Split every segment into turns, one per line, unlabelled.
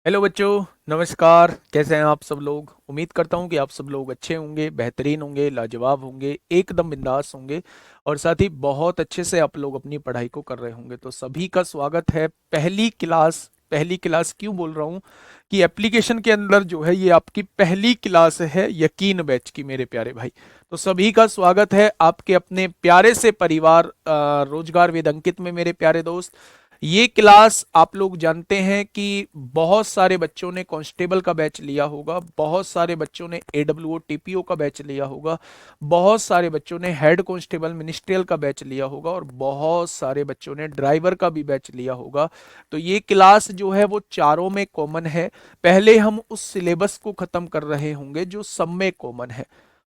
Hello बच्चों, नमस्कार। कैसे हैं आप सब लोग? उम्मीद करता हूं कि आप सब लोग अच्छे होंगे, बेहतरीन होंगे, लाजवाब होंगे, एकदम बिंदास होंगे और साथ ही बहुत अच्छे से आप लोग अपनी पढ़ाई को कर रहे होंगे। तो सभी का स्वागत है पहली क्लास। पहली क्लास क्यों बोल रहा हूं कि एप्लीकेशन के अंदर जो है ये आपकी पहली क्लास है यकीन बैच की, मेरे प्यारे भाई। तो सभी का स्वागत है आपके अपने प्यारे से परिवार रोजगार वेद अंकित में, मेरे प्यारे दोस्त। ये क्लास आप लोग जानते हैं कि बहुत सारे बच्चों ने कांस्टेबल का बैच लिया होगा, बहुत सारे बच्चों ने एडब्ल्यूओ टीपीओ का बैच लिया होगा, बहुत सारे बच्चों ने हेड कांस्टेबल मिनिस्ट्रियल का बैच लिया होगा और बहुत सारे बच्चों ने ड्राइवर का भी बैच लिया होगा। तो ये क्लास जो है वो चारों में कॉमन है। पहले हम उस सिलेबस को खत्म कर रहे होंगे जो सब में कॉमन है।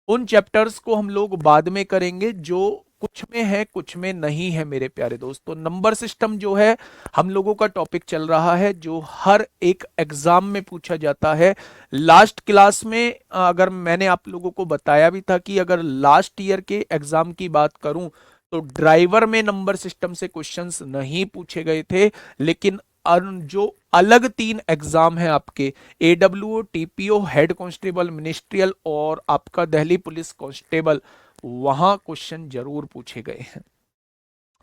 उन चैप्टर्स को हम लोग बाद में करेंगे जो कुछ में है कुछ में नहीं है, मेरे प्यारे दोस्तों। नंबर सिस्टम जो है हम लोगों का टॉपिक चल रहा है जो हर एक एग्जाम में पूछा जाता है। लास्ट क्लास में अगर मैंने आप लोगों को बताया भी था कि अगर लास्ट ईयर के एग्जाम की बात करूं तो ड्राइवर में नंबर सिस्टम से क्वेश्चंस नहीं पूछे गए थे, लेकिन जो अलग तीन एग्जाम है आपके, एडब्ल्यूओ टीपीओ हेड कांस्टेबल मिनिस्ट्रियल और आपका दिल्ली पुलिस कांस्टेबल, वहां क्वेश्चन जरूर पूछे गए हैं।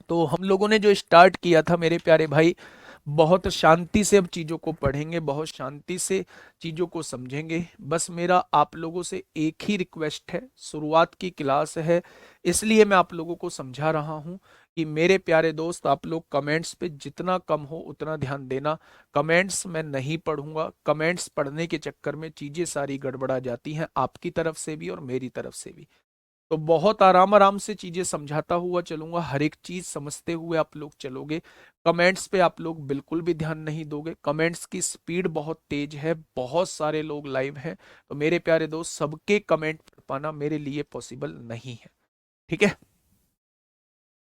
तो हम लोगों ने जो स्टार्ट किया था मेरे प्यारे भाई, बहुत शांति से अब चीजों को पढ़ेंगे, बहुत शांति से चीजों को समझेंगे। बस मेरा आप लोगों से एक ही रिक्वेस्ट है, शुरुआत की क्लास है इसलिए मैं आप लोगों को समझा रहा हूं कि मेरे प्यारे दोस्त आप लोग कमेंट्स पे जितना कम हो उतना ध्यान देना। कमेंट्स मैं नहीं पढ़ूंगा, कमेंट्स पढ़ने के चक्कर में चीजें सारी गड़बड़ा जाती हैं, आपकी तरफ से भी और मेरी तरफ से भी। तो बहुत आराम आराम से चीजें समझाता हुआ चलूंगा, हर एक चीज समझते हुए आप लोग चलोगे। कमेंट्स पे आप लोग बिल्कुल भी ध्यान नहीं दोगे, कमेंट्स की स्पीड बहुत तेज है, बहुत सारे लोग लाइव हैं। तो मेरे प्यारे दोस्त सबके कमेंट पढ़ पाना मेरे लिए पॉसिबल नहीं है, ठीक है।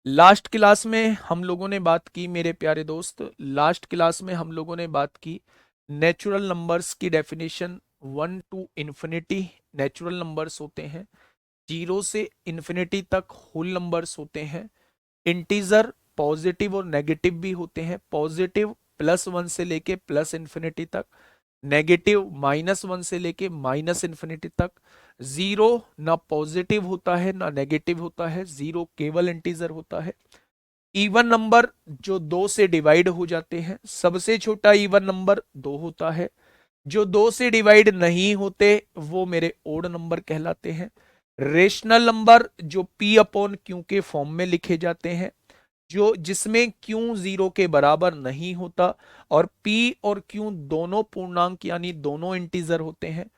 लास्ट क्लास में हम लोगों ने बात की मेरे प्यारे दोस्त, लास्ट क्लास में हम लोगों ने बात की नेचुरल नंबर्स की definition. 1 to infinity natural numbers होते हैं, 0 से इंफिनिटी तक होल नंबर्स होते हैं। इंटीजर पॉजिटिव और नेगेटिव भी होते हैं, पॉजिटिव +1 से लेके +इंफिनिटी तक, नेगेटिव -1 से लेके -इंफिनिटी तक। जीरो ना पॉजिटिव होता है ना नेगेटिव होता है, जीरो केवल इंटीजर होता है। इवन नंबर जो दो से डिवाइड हो जाते हैं, सबसे छोटा इवन नंबर दो होता है। जो दो से डिवाइड नहीं होते वो मेरे ओड नंबर कहलाते हैं। रेशनल नंबर जो p अपॉन क्यू के फॉर्म में लिखे जाते हैं, जो जिसमें q 0 के बराबर नहीं होता और p और q दोनों पूर्णांक यानी दोनों इंटीजर होते हैं।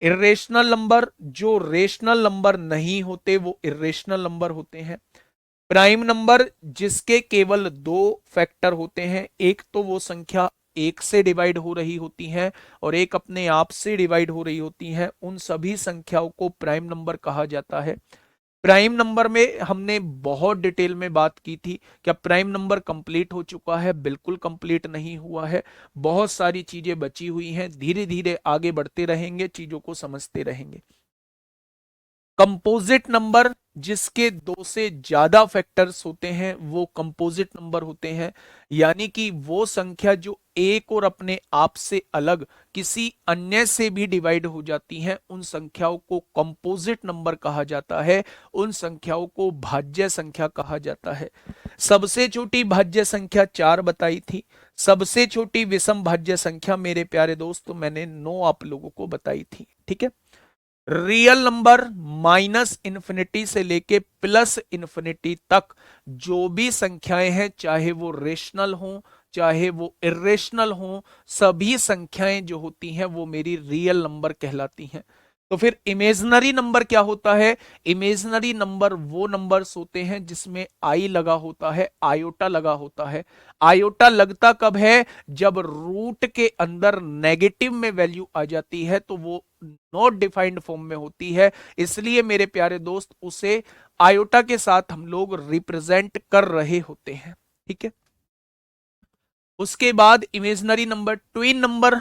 इरेशनल नंबर जो रेशनल नंबर नहीं होते वो इरेशनल नंबर होते हैं। प्राइम नंबर जिसके केवल दो फैक्टर होते हैं, एक तो वो संख्या एक से डिवाइड हो रही होती हैं और एक अपने आप से डिवाइड हो रही होती हैं, उन सभी संख्याओं को प्राइम नंबर कहा जाता है। प्राइम नंबर में हमने बहुत डिटेल में बात की थी। क्या प्राइम नंबर कंप्लीट हो चुका है? बिल्कुल कंप्लीट नहीं हुआ है, बहुत सारी चीजें बची हुई हैं, धीरे धीरे आगे बढ़ते रहेंगे, चीजों को समझते रहेंगे। कंपोजिट नंबर जिसके दो से ज्यादा फैक्टर्स होते हैं वो कंपोजिट नंबर होते हैं, यानी कि वो संख्या जो एक और अपने आप से अलग किसी अन्य से भी डिवाइड हो जाती हैं, उन संख्याओं को कंपोजिट नंबर कहा जाता है, उन संख्याओं को भाज्य संख्या कहा जाता है। सबसे छोटी भाज्य संख्या 4 बताई थी, सबसे छोटी विषम भाज्य संख्या मेरे प्यारे दोस्तों मैंने 9 आप लोगों को बताई थी, ठीक है। रियल नंबर -इंफिनिटी से लेके +इंफिनिटी तक जो भी संख्याएं हैं, चाहे वो रेशनल हो चाहे वो इरेशनल हो, सभी संख्याएं जो होती हैं वो मेरी रियल नंबर कहलाती हैं। तो फिर इमेजनरी नंबर क्या होता है? इमेजनरी नंबर वो नंबर्स होते हैं जिसमें आई लगा होता है, आयोटा लगा होता है। आयोटा लगता कब है? जब रूट के अंदर नेगेटिव में वैल्यू आ जाती है तो वो नॉट डिफाइंड फॉर्म में होती है, इसलिए मेरे प्यारे दोस्त उसे आयोटा के साथ हम लोग रिप्रेजेंट कर रहे होते हैं, ठीक है। उसके बाद इमेजिनरी नंबर, ट्विन नंबर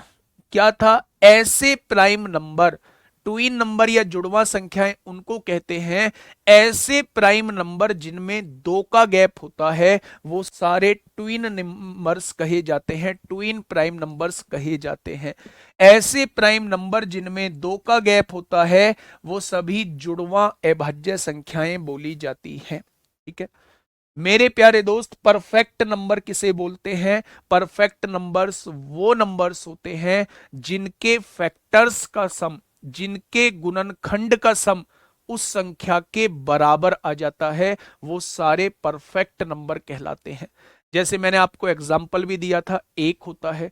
क्या था? ऐसे प्राइम नंबर ट्विन नंबर या जुड़वा संख्याएं उनको कहते हैं, ऐसे प्राइम नंबर जिनमें 2 का गैप होता है वो सारे ट्विन नंबर्स कहे जाते हैं, ट्विन प्राइम नंबर्स कहे जाते हैं। ऐसे प्राइम नंबर जिनमें 2 का गैप होता है वो सभी जुड़वा अभाज्य संख्याएं बोली जाती हैं। ठीक है मेरे प्यारे दोस्त, परफेक्ट नंबर किसे बोलते हैं? परफेक्ट नंबर्स वो नंबर्स होते हैं जिनके फैक्टर्स का सम, जिनके गुणनखंड का सम उस संख्या के बराबर आ जाता है, वो सारे परफेक्ट नंबर कहलाते हैं। जैसे मैंने आपको एग्जाम्पल भी दिया था, 1 होता है,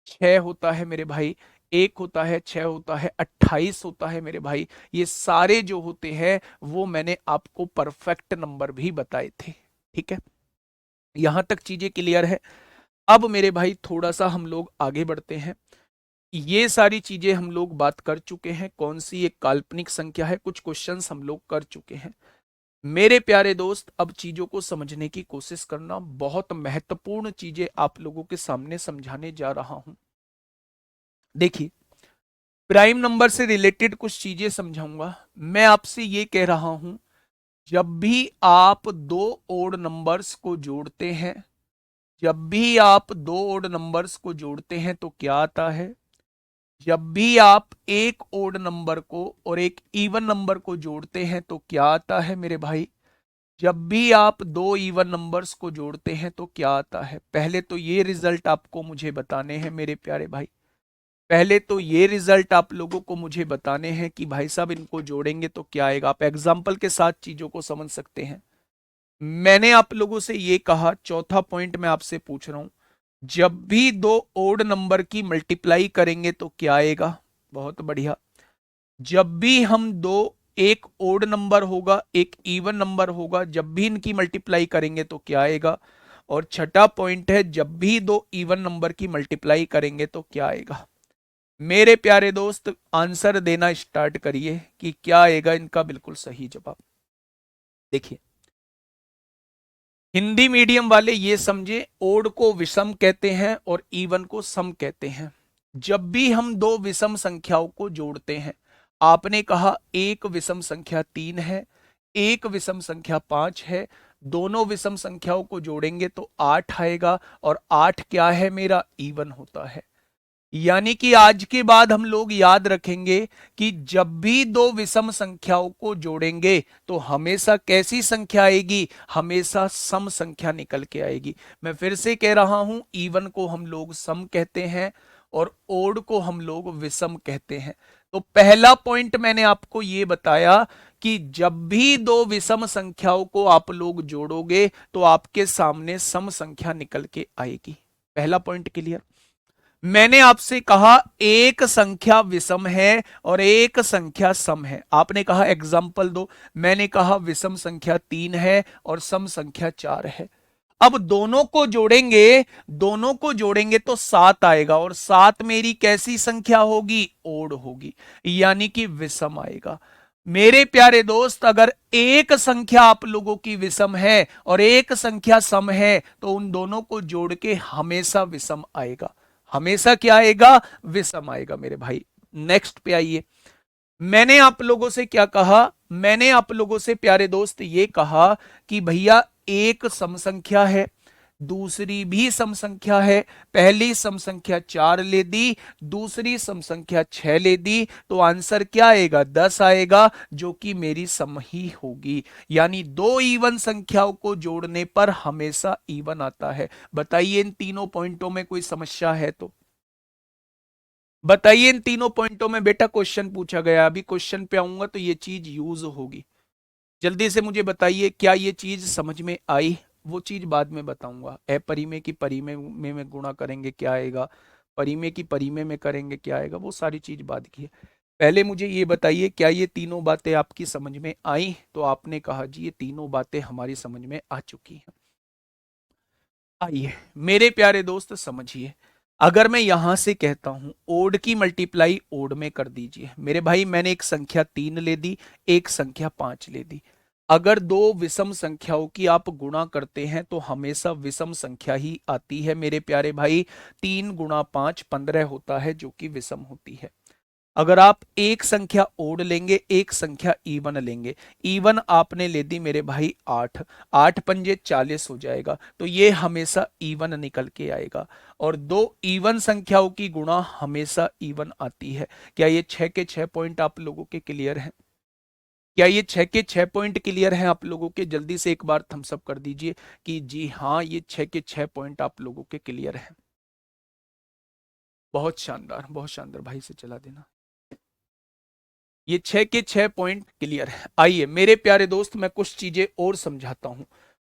6 होता है मेरे भाई, 1 होता है, 6 होता है, 28 होता है मेरे भाई। ये सारे जो होते हैं वो मैंने आपको परफेक्ट नंबर भी बताए थे। ठीक है यहां तक चीजें क्लियर है। अब मेरे भाई थोड़ा सा हम लोग आगे बढ़ते हैं। ये सारी चीजें हम लोग बात कर चुके हैं, कौन सी एक काल्पनिक संख्या है, कुछ क्वेश्चंस हम लोग कर चुके हैं। मेरे प्यारे दोस्त, अब चीजों को समझने की कोशिश करना, बहुत महत्वपूर्ण चीजें आप लोगों के सामने समझाने जा रहा हूं। देखिए प्राइम नंबर से रिलेटेड कुछ चीजें समझाऊंगा। मैं आपसे ये कह रहा हूं, जब भी आप दो ओड नंबर्स को जोड़ते हैं, जब भी आप दो ओड नंबर्स को जोड़ते हैं तो क्या आता है? जब भी आप एक ओड नंबर को और एक इवन नंबर को जोड़ते हैं तो क्या आता है मेरे भाई? जब भी आप दो इवन नंबर्स को जोड़ते हैं तो क्या आता है? पहले तो ये रिजल्ट आपको मुझे बताने हैं मेरे प्यारे भाई, पहले तो ये रिजल्ट आप लोगों को मुझे बताने हैं कि भाई साहब इनको जोड़ेंगे तो क्या आएगा। आप एग्जाम्पल के साथ चीजों को समझ सकते हैं। मैंने आप लोगों से ये कहा, चौथा पॉइंट मैं आपसे पूछ रहा हूं, जब भी दो ओड नंबर की मल्टीप्लाई करेंगे तो क्या आएगा? बहुत बढ़िया। जब भी हम दो, एक ओड नंबर होगा एक इवन नंबर होगा, जब भी इनकी मल्टीप्लाई करेंगे तो क्या आएगा? और छठा पॉइंट है, जब भी दो इवन नंबर की मल्टीप्लाई करेंगे तो क्या आएगा? मेरे प्यारे दोस्त आंसर देना स्टार्ट करिए कि क्या आएगा इनका बिल्कुल सही जवाब। देखिए हिंदी मीडियम वाले ये समझे, ओड को विषम कहते हैं और इवन को सम कहते हैं। जब भी हम दो विषम संख्याओं को जोड़ते हैं, आपने कहा एक विषम संख्या 3 है, एक विषम संख्या 5 है, दोनों विषम संख्याओं को जोड़ेंगे तो 8 आएगा, और 8 क्या है मेरा? इवन होता है। यानी कि आज के बाद हम लोग याद रखेंगे कि जब भी दो विषम संख्याओं को जोड़ेंगे तो हमेशा कैसी संख्या आएगी? हमेशा सम संख्या निकल के आएगी। मैं फिर से कह रहा हूं, इवन को हम लोग सम कहते हैं और ओड को हम लोग विषम कहते हैं। तो पहला पॉइंट मैंने आपको यह बताया कि जब भी दो विषम संख्याओं को आप लोग जोड़ोगे तो आपके सामने सम संख्या निकल के आएगी। पहला पॉइंट क्लियर। मैंने आपसे कहा एक संख्या विषम है और एक संख्या सम है, आपने कहा एग्जाम्पल दो, मैंने कहा विषम संख्या 3 है और सम संख्या 4 है। अब दोनों को जोड़ेंगे, दोनों को जोड़ेंगे तो 7 आएगा, और 7 मेरी कैसी संख्या होगी? ओड होगी, यानी कि विषम आएगा। मेरे प्यारे दोस्त, अगर एक संख्या आप लोगों की विषम है और एक संख्या सम है तो उन दोनों को जोड़ के हमेशा विषम आएगा। हमेशा क्या आएगा? विषम आएगा मेरे भाई। नेक्स्ट पे आइए। मैंने आप लोगों से क्या कहा? मैंने आप लोगों से प्यारे दोस्त ये कहा कि भैया एक सम संख्या है, दूसरी भी सम संख्या है। पहली सम संख्या 4 ले दी, दूसरी सम संख्या 6 ले दी, तो आंसर क्या आएगा? 10 आएगा, जो कि मेरी सम ही होगी। यानी दो इवन संख्याओं को जोड़ने पर हमेशा इवन आता है। बताइए इन तीनों पॉइंटों में कोई समस्या है तो बताइए। इन तीनों पॉइंटों में बेटा क्वेश्चन पूछा गया, अभी क्वेश्चन पे आऊंगा तो ये चीज यूज होगी। जल्दी से मुझे बताइए, क्या ये चीज समझ में आई? वो चीज बाद में बताऊंगा। अपरिमेय की परिमेय में गुणा करेंगे क्या आएगा, परिमेय की परिमेय में करेंगे क्या आएगा, वो सारी चीज बाद की है। पहले मुझे ये बताइए, क्या ये तीनों बातें आपकी समझ में आई? तो आपने कहा जी ये तीनों बातें हमारी समझ में आ चुकी हैं। आइए मेरे प्यारे दोस्त समझिए, अगर मैं यहां से कहता हूं ओड की मल्टीप्लाई ओड में कर दीजिए। मेरे भाई मैंने एक संख्या 3 ले दी, एक संख्या 5 ले दी। अगर दो विषम संख्याओं की आप गुणा करते हैं तो हमेशा विषम संख्या ही आती है मेरे प्यारे भाई। 3 गुणा 5 15 होता है, जो कि विषम होती है। अगर आप एक संख्या ओड लेंगे, एक संख्या इवन लेंगे, इवन आपने ले दी मेरे भाई 8, 8 पंजे 40 हो जाएगा, तो ये हमेशा इवन निकल के आएगा। और दो इवन संख्याओं की गुणा हमेशा इवन आती है। क्या ये 6 के 6 पॉइंट आप लोगों के क्लियर हैं? क्या ये 6 के 6 पॉइंट क्लियर हैं आप लोगों के? जल्दी से एक बार थम्स अप कर दीजिए कि जी हाँ, ये 6 के 6 पॉइंट आप लोगों के क्लियर हैं। बहुत शानदार, बहुत शानदार, भाई से चला देना। ये 6 के 6 पॉइंट क्लियर है। आइए मेरे प्यारे दोस्त, मैं कुछ चीजें और समझाता हूं,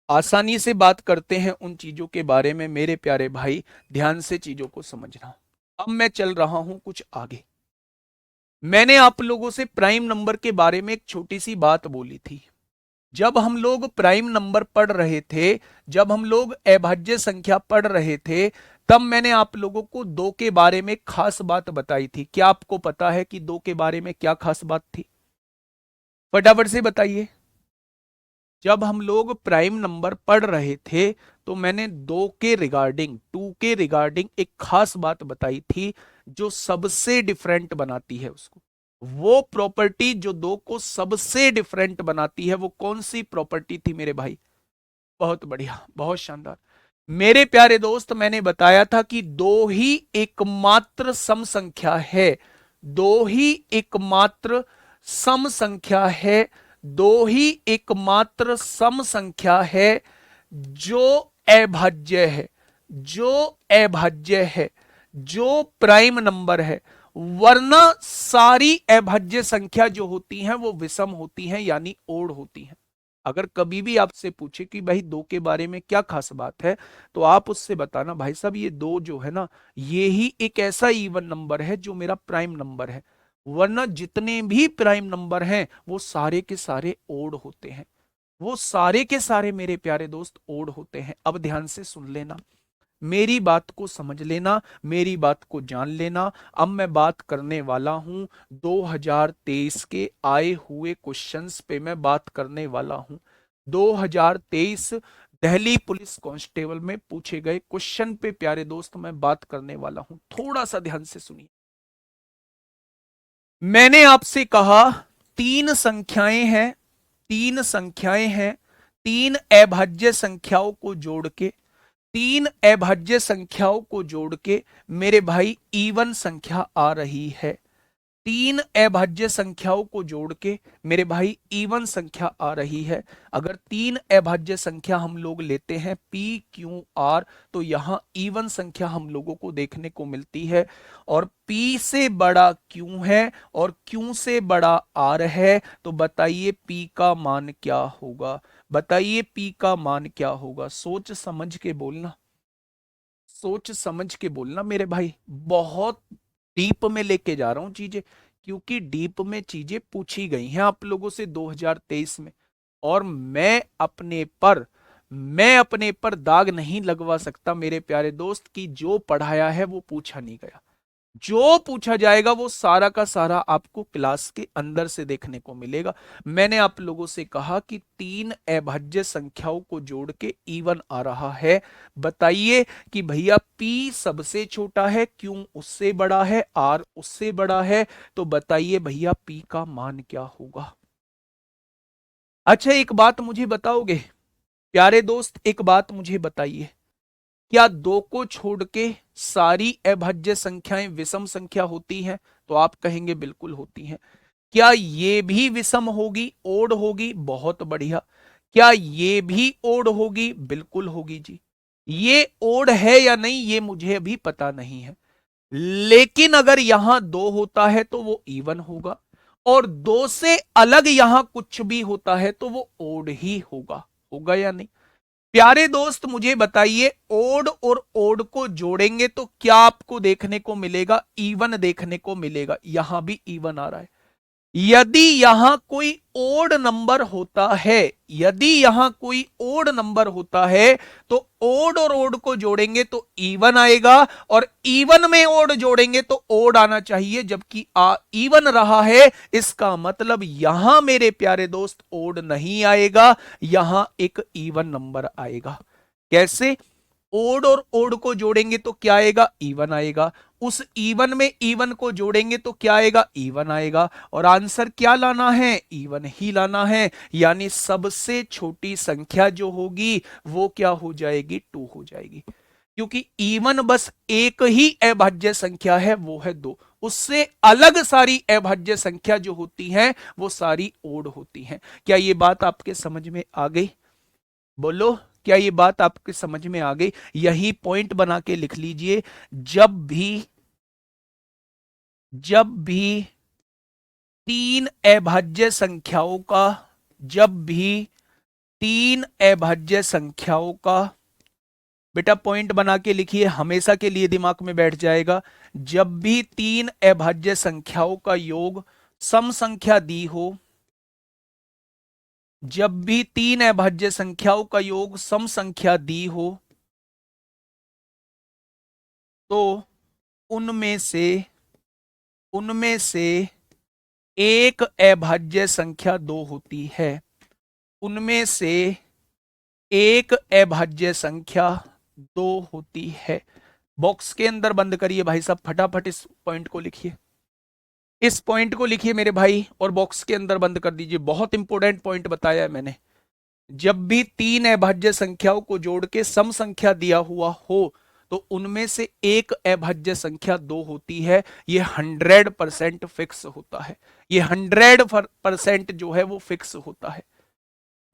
आसानी से बात करते हैं उन चीजों के बारे में। मेरे प्यारे भाई, ध्यान से चीजों को समझना। अब मैं चल रहा हूं कुछ आगे। मैंने आप लोगों से प्राइम नंबर के बारे में एक छोटी सी बात बोली थी। जब हम लोग प्राइम नंबर पढ़ रहे थे, जब हम लोग अभाज्य संख्या पढ़ रहे थे, तब मैंने आप लोगों को दो के बारे में खास बात बताई थी। क्या आपको पता है कि दो के बारे में क्या खास बात थी? फटाफट से बताइए। जब हम लोग प्राइम नंबर पढ़ रहे थे, तो मैंने दो के रिगार्डिंग, टू के रिगार्डिंग एक खास बात बताई थी, जो सबसे डिफरेंट बनाती है उसको। वो प्रॉपर्टी जो दो को सबसे डिफरेंट बनाती है, वो कौन सी प्रॉपर्टी थी मेरे भाई? बहुत बढ़िया, बहुत शानदार। मेरे प्यारे दोस्त, मैंने बताया था कि दो ही एकमात्र सम संख्या है, दो ही एकमात्र सम संख्या है, दो ही एकमात्र सम संख्या है जो अभाज्य है, जो अभाज्य है, जो प्राइम नंबर है। वरना सारी अभाज्य संख्या जो होती हैं वो विषम होती हैं, यानी ओड होती हैं। अगर कभी भी आपसे पूछे कि भाई दो के बारे में क्या खास बात है, तो आप उससे बताना भाई साहब ये दो जो है ना, ये ही एक ऐसा इवन नंबर है जो मेरा प्राइम नंबर है। वरना जितने भी प्राइम नंबर हैं वो सारे के सारे ओड होते हैं, वो सारे के सारे मेरे प्यारे दोस्त ओड होते हैं। अब ध्यान से सुन लेना, मेरी बात को समझ लेना, मेरी बात को जान लेना। अब मैं बात करने वाला हूं 2023 के आए हुए क्वेश्चंस पे, मैं बात करने वाला हूं 2023 दिल्ली पुलिस कांस्टेबल में पूछे गए क्वेश्चन पे प्यारे दोस्त मैं बात करने वाला हूं। थोड़ा सा ध्यान से सुनिए। मैंने आपसे कहा तीन संख्याएं हैं, तीन संख्याएं हैं, तीन अभाज्य संख्याओं को जोड़ के, तीन अभाज्य संख्याओं को जोड़ के मेरे भाई इवन संख्या आ रही है। तीन अभाज्य संख्याओं को जोड़ के मेरे भाई इवन संख्या आ रही है। अगर तीन अभाज्य संख्या हम लोग लेते हैं P Q R, तो यहां इवन संख्या हम लोगों को देखने को मिलती है। और P से बड़ा Q है और Q से बड़ा R है, तो बताइए P का मान क्या होगा? बताइए P का मान क्या होगा? सोच समझ के बोलना, सोच समझ के बोलना मेरे भाई। बहुत डीप में लेके जा रहा हूं चीजें, क्योंकि डीप में चीजें पूछी गई हैं आप लोगों से 2023 में। और मैं अपने पर दाग नहीं लगवा सकता मेरे प्यारे दोस्त, कि जो पढ़ाया है वो पूछा नहीं गया। जो पूछा जाएगा वो सारा का सारा आपको क्लास के अंदर से देखने को मिलेगा। मैंने आप लोगों से कहा कि तीन अभाज्य संख्याओं को जोड़ के इवन आ रहा है। बताइए कि भैया P सबसे छोटा है, Q उससे बड़ा है, R उससे बड़ा है, तो बताइए भैया P का मान क्या होगा? अच्छा एक बात मुझे बताओगे प्यारे दोस्त, एक बात मुझे बताइए, क्या दो को छोड़ के सारी अभाज्य संख्याएं विषम संख्या होती हैं? तो आप कहेंगे बिल्कुल होती हैं। क्या ये भी विषम होगी, ओड होगी? बहुत बढ़िया। क्या ये भी ओड होगी? बिल्कुल होगी जी। ये ओड है या नहीं ये मुझे अभी पता नहीं है, लेकिन अगर यहां दो होता है तो वो इवन होगा, और दो से अलग यहां कुछ भी होता है तो वो ओड ही होगा। होगा या नहीं? प्यारे दोस्त मुझे बताइए, ओड और ओड को जोड़ेंगे तो क्या आपको देखने को मिलेगा? इवन देखने को मिलेगा। यहां भी इवन आ रहा है। यदि यहां कोई ओड नंबर होता है, यदि यहां कोई ओड नंबर होता है, तो ओड और ओड को जोड़ेंगे तो इवन आएगा, और इवन में ओड जोड़ेंगे तो ओड आना चाहिए, जबकि इवन रहा है। इसका मतलब यहां मेरे प्यारे दोस्त ओड नहीं आएगा, यहां एक इवन नंबर आएगा। कैसे? ओड और ओड को जोड़ेंगे तो क्या आएगा? इवन आएगा। उस इवन में इवन को जोड़ेंगे तो क्या आएगा, इवन आएगा। और आंसर क्या लाना है, इवन ही लाना है। यानी सबसे छोटी संख्या जो होगी वो क्या हो जाएगी, 2 हो जाएगी। क्योंकि इवन बस एक ही अभाज्य संख्या है, वो है 2। उससे अलग सारी अभाज्य संख्या जो होती हैं वो सारी ओड होती हैं। क्या ये बात आपके समझ में आ गई, बोलो, क्या ये बात आपके समझ में आ गई? यही पॉइंट बना के लिख लीजिए। जब भी तीन अभाज्य संख्याओं का जब भी तीन अभाज्य संख्याओं का, बेटा पॉइंट बना के लिखिए, हमेशा के लिए दिमाग में बैठ जाएगा। जब भी तीन अभाज्य संख्याओं का योग सम संख्या दी हो, जब भी तीन अभाज्य संख्याओं का योग सम संख्या दी हो, तो उनमें से एक अभाज्य संख्या 2 होती है। उनमें से एक अभाज्य संख्या 2 होती है। बॉक्स के अंदर बंद करिए भाई साहब, फटाफट इस पॉइंट को लिखिए, इस पॉइंट को लिखिए मेरे भाई, और बॉक्स के अंदर बंद कर दीजिए। बहुत इंपॉर्टेंट पॉइंट बताया है मैंने। जब भी तीन अभाज्य संख्याओं को जोड़ के सम संख्या दिया हुआ हो, तो उनमें से एक अभाज्य संख्या 2 होती है। ये 100% फिक्स होता है, ये 100% जो है वो फिक्स होता है।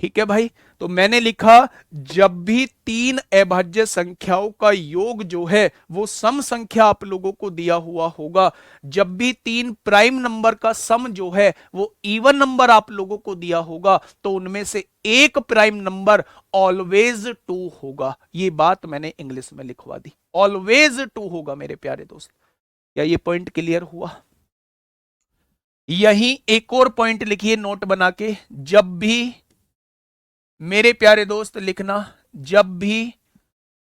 ठीक है भाई, तो मैंने लिखा जब भी तीन अभाज्य संख्याओं का योग जो है वो सम संख्या आप लोगों को दिया हुआ होगा, जब भी तीन प्राइम नंबर का सम जो है वो इवन नंबर आप लोगों को दिया होगा, तो उनमें से एक प्राइम नंबर ऑलवेज 2 होगा। ये बात मैंने इंग्लिश में लिखवा दी, ऑलवेज 2 होगा मेरे प्यारे दोस्त। क्या ये पॉइंट क्लियर हुआ? यही एक और पॉइंट लिखिए नोट बना के, जब भी, मेरे प्यारे दोस्त लिखना,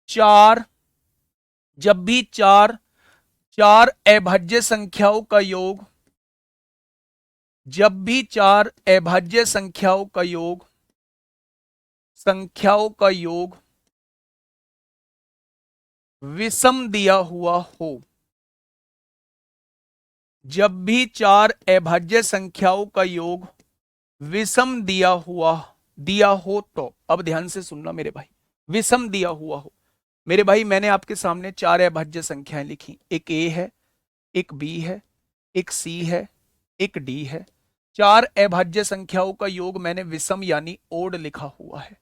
चार जब भी चार अभाज्य संख्याओं का योग, जब भी चार अभाज्य संख्याओं का योग विषम दिया हुआ हो, जब भी चार अभाज्य संख्याओं का योग विषम दिया हो, तो अब ध्यान से सुनना मेरे भाई, विषम दिया हुआ हो। मेरे भाई मैंने आपके सामने चार अभाज्य संख्याएं लिखी, एक ए है, एक बी है, एक सी है, एक डी है। चार अभाज्य संख्याओं का योग मैंने विषम यानी ओड लिखा हुआ है।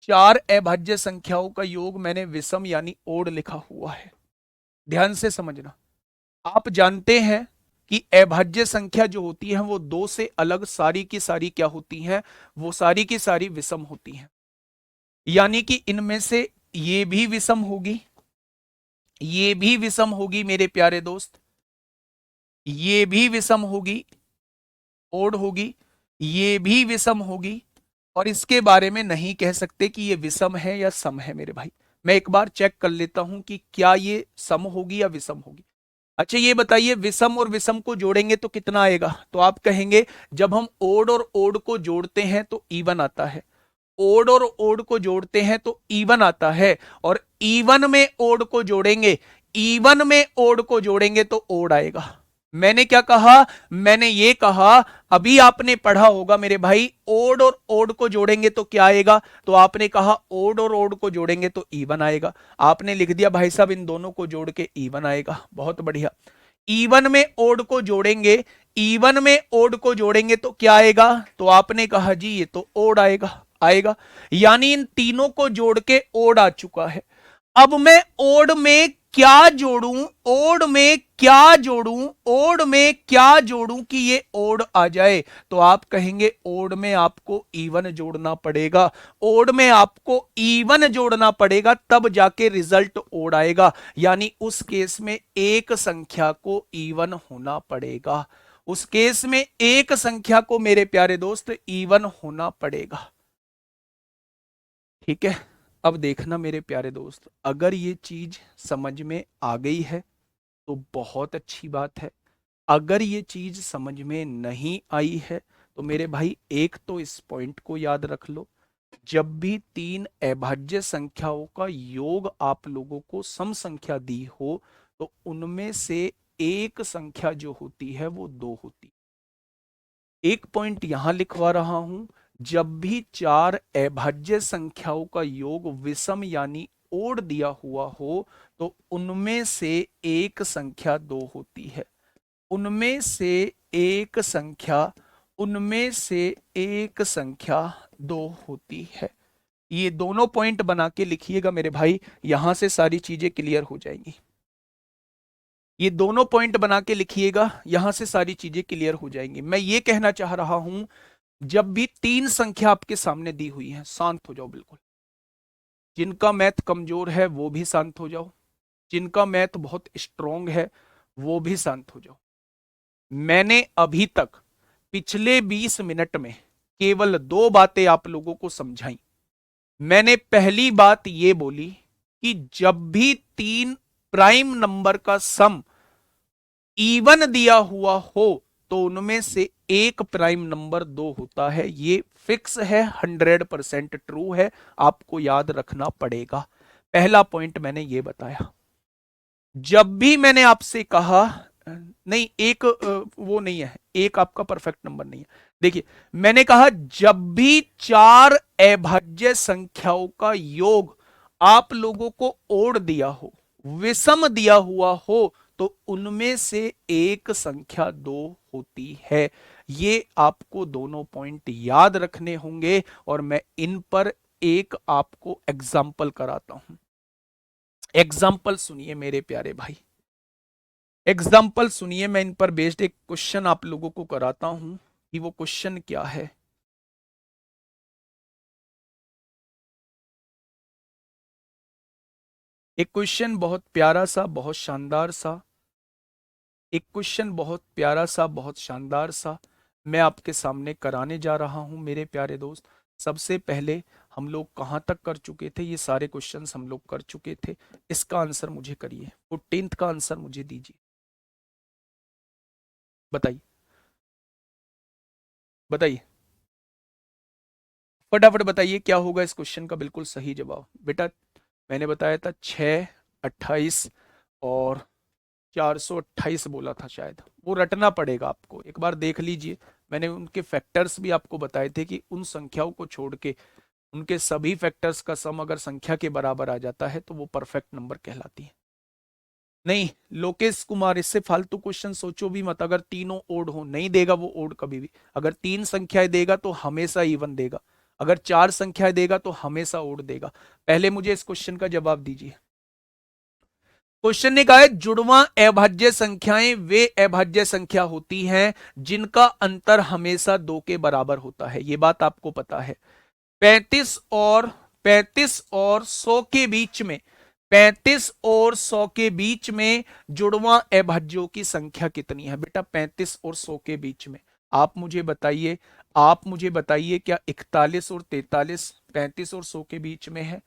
चार अभाज्य संख्याओं का योग मैंने विषम यानी ओड लिखा हुआ है। ध्यान से समझना, आप जानते हैं कि अभाज्य संख्या जो होती है वो दो से अलग सारी की सारी क्या होती हैं, वो सारी की सारी विषम होती हैं। यानी कि इनमें से ये भी विषम होगी, ये भी विषम होगी मेरे प्यारे दोस्त, ये भी विषम होगी, ओड होगी, ये भी विषम होगी। और इसके बारे में नहीं कह सकते कि ये विषम है या सम है मेरे भाई। मैं एक बार चेक कर लेता हूं कि क्या ये सम होगी या विषम होगी। अच्छा ये बताइए, विषम और विषम को जोड़ेंगे तो कितना आएगा? तो आप कहेंगे जब हम ओड और ओड को जोड़ते हैं तो इवन आता है, ओड और ओड को जोड़ते हैं तो इवन आता है, और इवन में ओड को जोड़ेंगे, इवन में ओड को जोड़ेंगे तो ओड आएगा। मैंने क्या कहा? मैंने ये कहा, अभी आपने पढ़ा होगा मेरे भाई, ओड और ओड को जोड़ेंगे तो क्या आएगा? तो आपने कहा ओड और ओड को जोड़ेंगे तो इवन आएगा। आपने लिख दिया भाई साहब इन दोनों को जोड़ के इवन आएगा, बहुत बढ़िया। इवन में ओड को जोड़ेंगे, इवन में ओड को जोड़ेंगे तो क्या आएगा? तो आपने कहा जी ये तो ओड आएगा। यानी इन तीनों को जोड़ के ओड आ चुका है। अब मैं ओड में क्या जोड़ूं, ओड में क्या जोड़ूं, ओड में क्या जोड़ूं कि ये ओड आ जाए? तो आप कहेंगे ओड में आपको इवन जोड़ना पड़ेगा, ओड में आपको इवन जोड़ना पड़ेगा, तब जाके रिजल्ट ओड आएगा। यानी उस केस में एक संख्या को इवन होना पड़ेगा, उस केस में एक संख्या को मेरे प्यारे दोस्त इवन होना पड़ेगा। ठीक है, अब देखना मेरे प्यारे दोस्त, अगर ये चीज समझ में आ गई है तो बहुत अच्छी बात है। अगर ये चीज समझ में नहीं आई है तो मेरे भाई एक तो इस पॉइंट को याद रख लो, जब भी तीन अभाज्य संख्याओं का योग आप लोगों को सम संख्या दी हो तो उनमें से एक संख्या जो होती है वो 2 होती है। एक पॉइंट यहां लिखवा रहा हूं, जब भी चार अभाज्य संख्याओं का योग विषम यानी ओड दिया हुआ हो तो उनमें से एक संख्या 2 होती है। उनमें से एक संख्या उनमें से एक संख्या 2 होती है। ये दोनों पॉइंट बना के लिखिएगा मेरे भाई, यहां से सारी चीजें क्लियर हो जाएंगी। ये दोनों पॉइंट बना के लिखिएगा, यहां से सारी चीजें क्लियर हो जाएंगी। मैं ये कहना चाह रहा हूं, जब भी तीन संख्या आपके सामने दी हुई है, शांत हो जाओ बिल्कुल। जिनका मैथ कमजोर है वो भी शांत हो जाओ, जिनका मैथ बहुत स्ट्रांग है वो भी शांत हो जाओ। मैंने अभी तक पिछले 20 मिनट में केवल 2 बातें आप लोगों को समझाई। मैंने पहली बात ये बोली कि जब भी 3 प्राइम नंबर का सम इवन दिया हुआ हो तो उनमें से एक प्राइम नंबर 2 होता है। ये फिक्स है, 100% ट्रू है, आपको याद रखना पड़ेगा। पहला पॉइंट मैंने ये बताया। जब भी मैंने आपसे कहा नहीं, एक वो नहीं है, एक आपका परफेक्ट नंबर नहीं है। देखिए, मैंने कहा जब भी चार अभाज्य संख्याओं का योग आप लोगों को ओड दिया हो, विषम दिया हुआ हो, तो उनमें से एक संख्या 2 होती है। ये आपको दोनों पॉइंट याद रखने होंगे और मैं इन पर एक आपको एग्जाम्पल कराता हूं। एग्जाम्पल सुनिए मेरे प्यारे भाई, एग्जाम्पल सुनिए। मैं इन पर बेस्ड एक क्वेश्चन आप लोगों को कराता हूं कि वो क्वेश्चन क्या है। एक क्वेश्चन बहुत प्यारा सा, बहुत शानदार सा, एक क्वेश्चन बहुत प्यारा सा, बहुत शानदार सा मैं आपके सामने कराने जा रहा हूं मेरे प्यारे दोस्त। सबसे पहले हम लोग कहां तक कर चुके थे? ये सारे क्वेश्चंस हम लोग कर चुके थे। इसका आंसर मुझे करिए, 14th का आंसर मुझे दीजिए। बताइए, बताइए, फटाफट बताइए क्या होगा इस क्वेश्चन का बिल्कुल सही जवाब। बेटा, मैंने बताया था 6, 28 और 428 बोला था शायद। वो रटना पड़ेगा आपको, एक बार देख लीजिए। मैंने उनके फैक्टर्स भी आपको बताए थे कि उन संख्याओं को छोड़ के उनके सभी फैक्टर्स का सम अगर संख्या के बराबर आ जाता है तो वो परफेक्ट नंबर कहलाती है। नहीं लोकेश कुमार, इससे फालतू क्वेश्चन सोचो भी मत। अगर तीनों ओड हो, नहीं देगा वो ओड कभी भी। अगर 3 संख्याएं देगा तो हमेशा इवन देगा, अगर 4 संख्याएं देगा तो हमेशा ओड देगा। पहले मुझे इस क्वेश्चन का जवाब दीजिए। क्वेश्चन ने कहा है जुड़वा अभाज्य संख्याएं वे अभाज्य संख्या होती हैं जिनका अंतर हमेशा 2 के बराबर होता है। ये बात आपको पता है। 35 और 100 के बीच में, 35 और 100 के बीच में जुड़वा अभाज्यों की संख्या कितनी है? बेटा 35 और 100 के बीच में आप मुझे बताइए, आप मुझे बताइए, क्या 41 और 43 35 और 100 के बीच में है?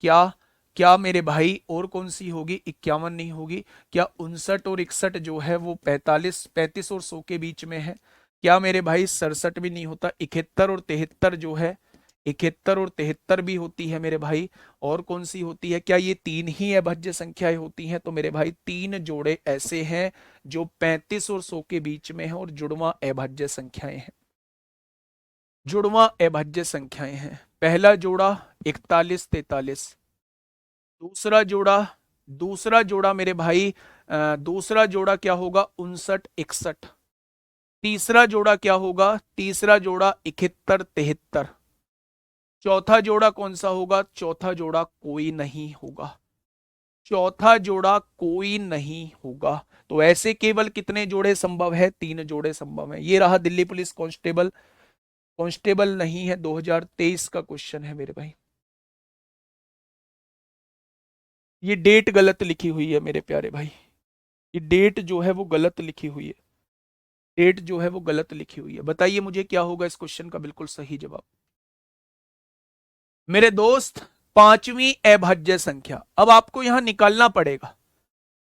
क्या क्या मेरे भाई और कौन सी होगी? 51 नहीं होगी? क्या 59 और 61 जो है वो 35 और 100 के बीच में है? क्या मेरे भाई 67 भी नहीं होता? 71 और 73 जो है, 71 और 73 भी होती है मेरे भाई। और कौन सी होती है? क्या ये 3 ही अभाज्य संख्याएं होती हैं? तो मेरे भाई 3 जोड़े ऐसे हैं जो 35 और 100 के बीच में है और जुड़वा अभाज्य संख्याएं हैं। जुड़वा अभाज्य संख्याएं हैं। पहला जोड़ा 41 43, दूसरा जोड़ा, दूसरा जोड़ा मेरे भाई दूसरा जोड़ा क्या होगा? 59 61। तीसरा जोड़ा क्या होगा? तीसरा जोड़ा 71 73। चौथा जोड़ा कौन सा होगा? चौथा जोड़ा कोई नहीं होगा। चौथा जोड़ा कोई नहीं होगा। तो ऐसे केवल कितने जोड़े संभव है? 3 जोड़े संभव है। ये रहा दिल्ली पुलिस कांस्टेबल, कांस्टेबल नहीं है, 2023 का क्वेश्चन है मेरे भाई। ये डेट गलत लिखी हुई है मेरे प्यारे भाई, ये डेट जो है वो गलत लिखी हुई है। डेट जो है वो गलत लिखी हुई है। बताइए मुझे क्या होगा इस क्वेश्चन का बिल्कुल सही जवाब। मेरे दोस्त, पांचवी अभाज्य संख्या अब आपको यहां निकालना पड़ेगा।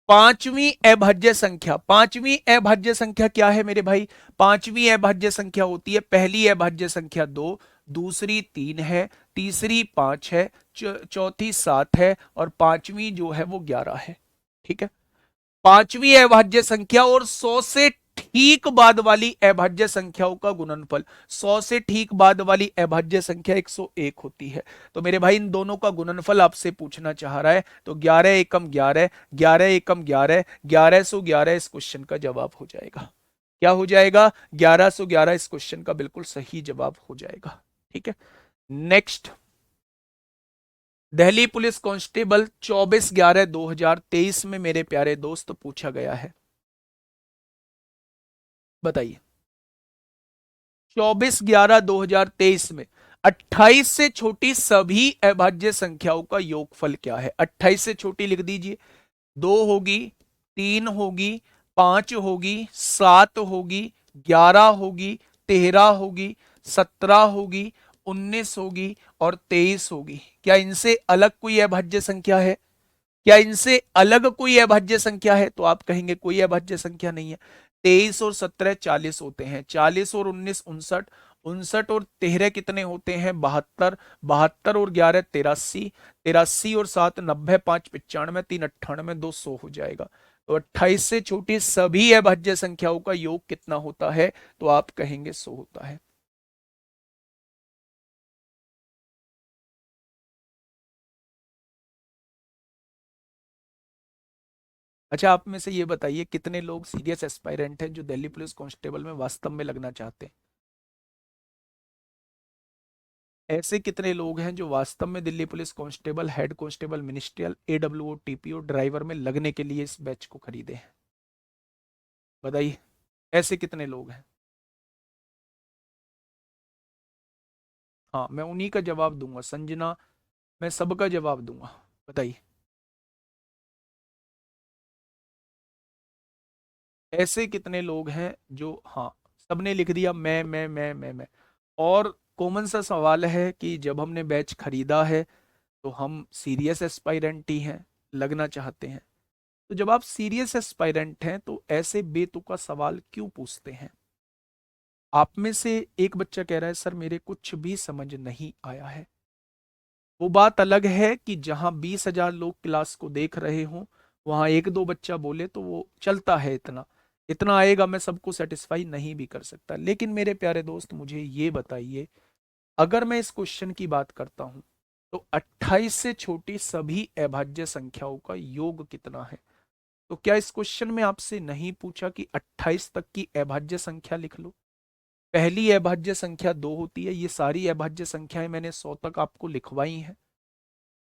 पांचवी अभाज्य संख्या, पांचवी अभाज्य संख्या क्या है मेरे भाई? पांचवी अभाज्य संख्या होती है, पहली अभाज्य संख्या 2, दूसरी 3 है, तीसरी 5 है, चौथी 7 है और पांचवी जो है वो 11 है। ठीक है, पांचवी अभाज्य संख्या और 100 से ठीक बाद वाली अभाज्य संख्याओं का गुणनफल। 100 से ठीक बाद वाली अभाज्य संख्या 101 होती है। तो मेरे भाई इन दोनों का गुणनफल आपसे पूछना चाह रहा है, तो 11 एकम 11, 11 एकम 11, 1111 इस क्वेश्चन का जवाब हो जाएगा। क्या हो जाएगा? 1111 इस क्वेश्चन का बिल्कुल सही जवाब हो जाएगा। ठीक है, नेक्स्ट। दिल्ली पुलिस कांस्टेबल 24/11/2023 में मेरे प्यारे दोस्त पूछा गया है, बताइए। 24/11/2023 में 28 से छोटी सभी अभाज्य संख्याओं का योगफल क्या है? 28 से छोटी लिख दीजिए। 2 होगी, 3 होगी, 5 होगी, 7 होगी, 11 होगी, 13 होगी, 17 होगी, 19 होगी और 23 होगी। क्या इनसे अलग कोई अभाज्य संख्या है? क्या इनसे अलग कोई अभाज्य संख्या है? तो आप कहेंगे कोई अभाज्य संख्या नहीं है। 23 और 17 40 होते हैं, 40 और 19 59, 59 और 13 कितने होते हैं? 72, 72 और 11 83, 83 और 7 90, 5 95, 3 98, 2 100 हो जाएगा। तो 28 से छोटी सभी अभाज्य संख्याओं का योग कितना होता है? तो आप कहेंगे 100 होता है। अच्छा, आप में से ये बताइए कितने लोग सीरियस एस्पायरेंट हैं जो दिल्ली पुलिस कांस्टेबल में वास्तव में लगना चाहते हैं? ऐसे कितने लोग हैं जो वास्तव में Delhi police constable, head constable, ministerial, AWO, TPO, driver में लगने के लिए इस बैच को खरीदे हैं? बताइए, ऐसे कितने लोग हैं? हाँ, मैं उन्हीं का जवाब दूंगा संजना, मैं सबका जवाब दूंगा। बताइए, ऐसे कितने लोग हैं जो, हाँ, सबने लिख दिया मैं। और कॉमन सा सवाल है कि जब हमने बैच खरीदा है तो हम सीरियस एस्पायरेंट ही हैं, लगना चाहते हैं। तो जब आप सीरियस एस्पायरेंट हैं तो ऐसे बेतुका सवाल क्यों पूछते हैं? आप में से एक बच्चा कह रहा है सर मेरे कुछ भी समझ नहीं आया है। वो बात अलग है कि जहां 20,000 लोग क्लास को देख रहे हों, वहां एक दो बच्चा बोले तो वो चलता है, इतना इतना आएगा, मैं सबको सेटिस्फाई नहीं भी कर सकता। लेकिन मेरे प्यारे दोस्त मुझे ये बताइए, अगर मैं इस क्वेश्चन की बात करता हूं तो 28 से छोटी सभी अभाज्य संख्याओं का योग कितना है? तो क्या इस क्वेश्चन में आपसे नहीं पूछा कि 28 तक की अभाज्य संख्या लिख लो? पहली अभाज्य संख्या 2 होती है, ये सारी अभाज्य संख्याएं मैंने 100 तक आपको लिखवाई हैं।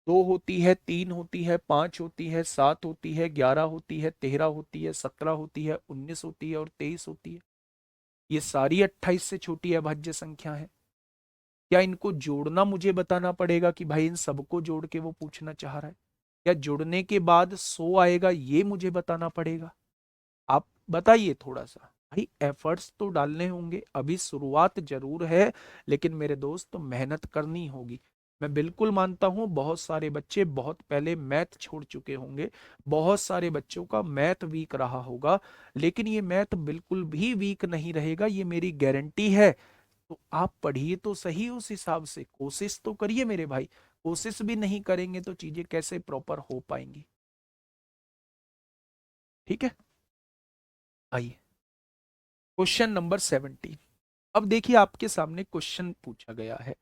2 होती है, 3 होती है, 5 होती है, 7 होती है, 11 होती है, 13 होती है, 17 होती है, 19 होती है और 23 होती है। ये सारी 28 से छोटी अभाज्य संख्या है। क्या इनको जोड़ना मुझे बताना पड़ेगा कि भाई इन सबको जोड़ के वो पूछना चाह रहा है? या जुड़ने के बाद 100 आएगा ये मुझे बताना पड़ेगा? आप बताइए थोड़ा सा। भाई एफर्ट्स तो डालने होंगे, अभी शुरुआत जरूर है, लेकिन मेरे दोस्त तो मेहनत करनी होगी। मैं बिल्कुल मानता हूं बहुत सारे बच्चे बहुत पहले मैथ छोड़ चुके होंगे, बहुत सारे बच्चों का मैथ वीक रहा होगा, लेकिन ये मैथ बिल्कुल भी वीक नहीं रहेगा, ये मेरी गारंटी है। तो आप पढ़िए तो सही, उस हिसाब से कोशिश तो करिए मेरे भाई। कोशिश भी नहीं करेंगे तो चीजें कैसे प्रॉपर हो पाएंगी? ठीक है, आइए क्वेश्चन नंबर 17। अब देखिए आपके सामने क्वेश्चन पूछा गया है,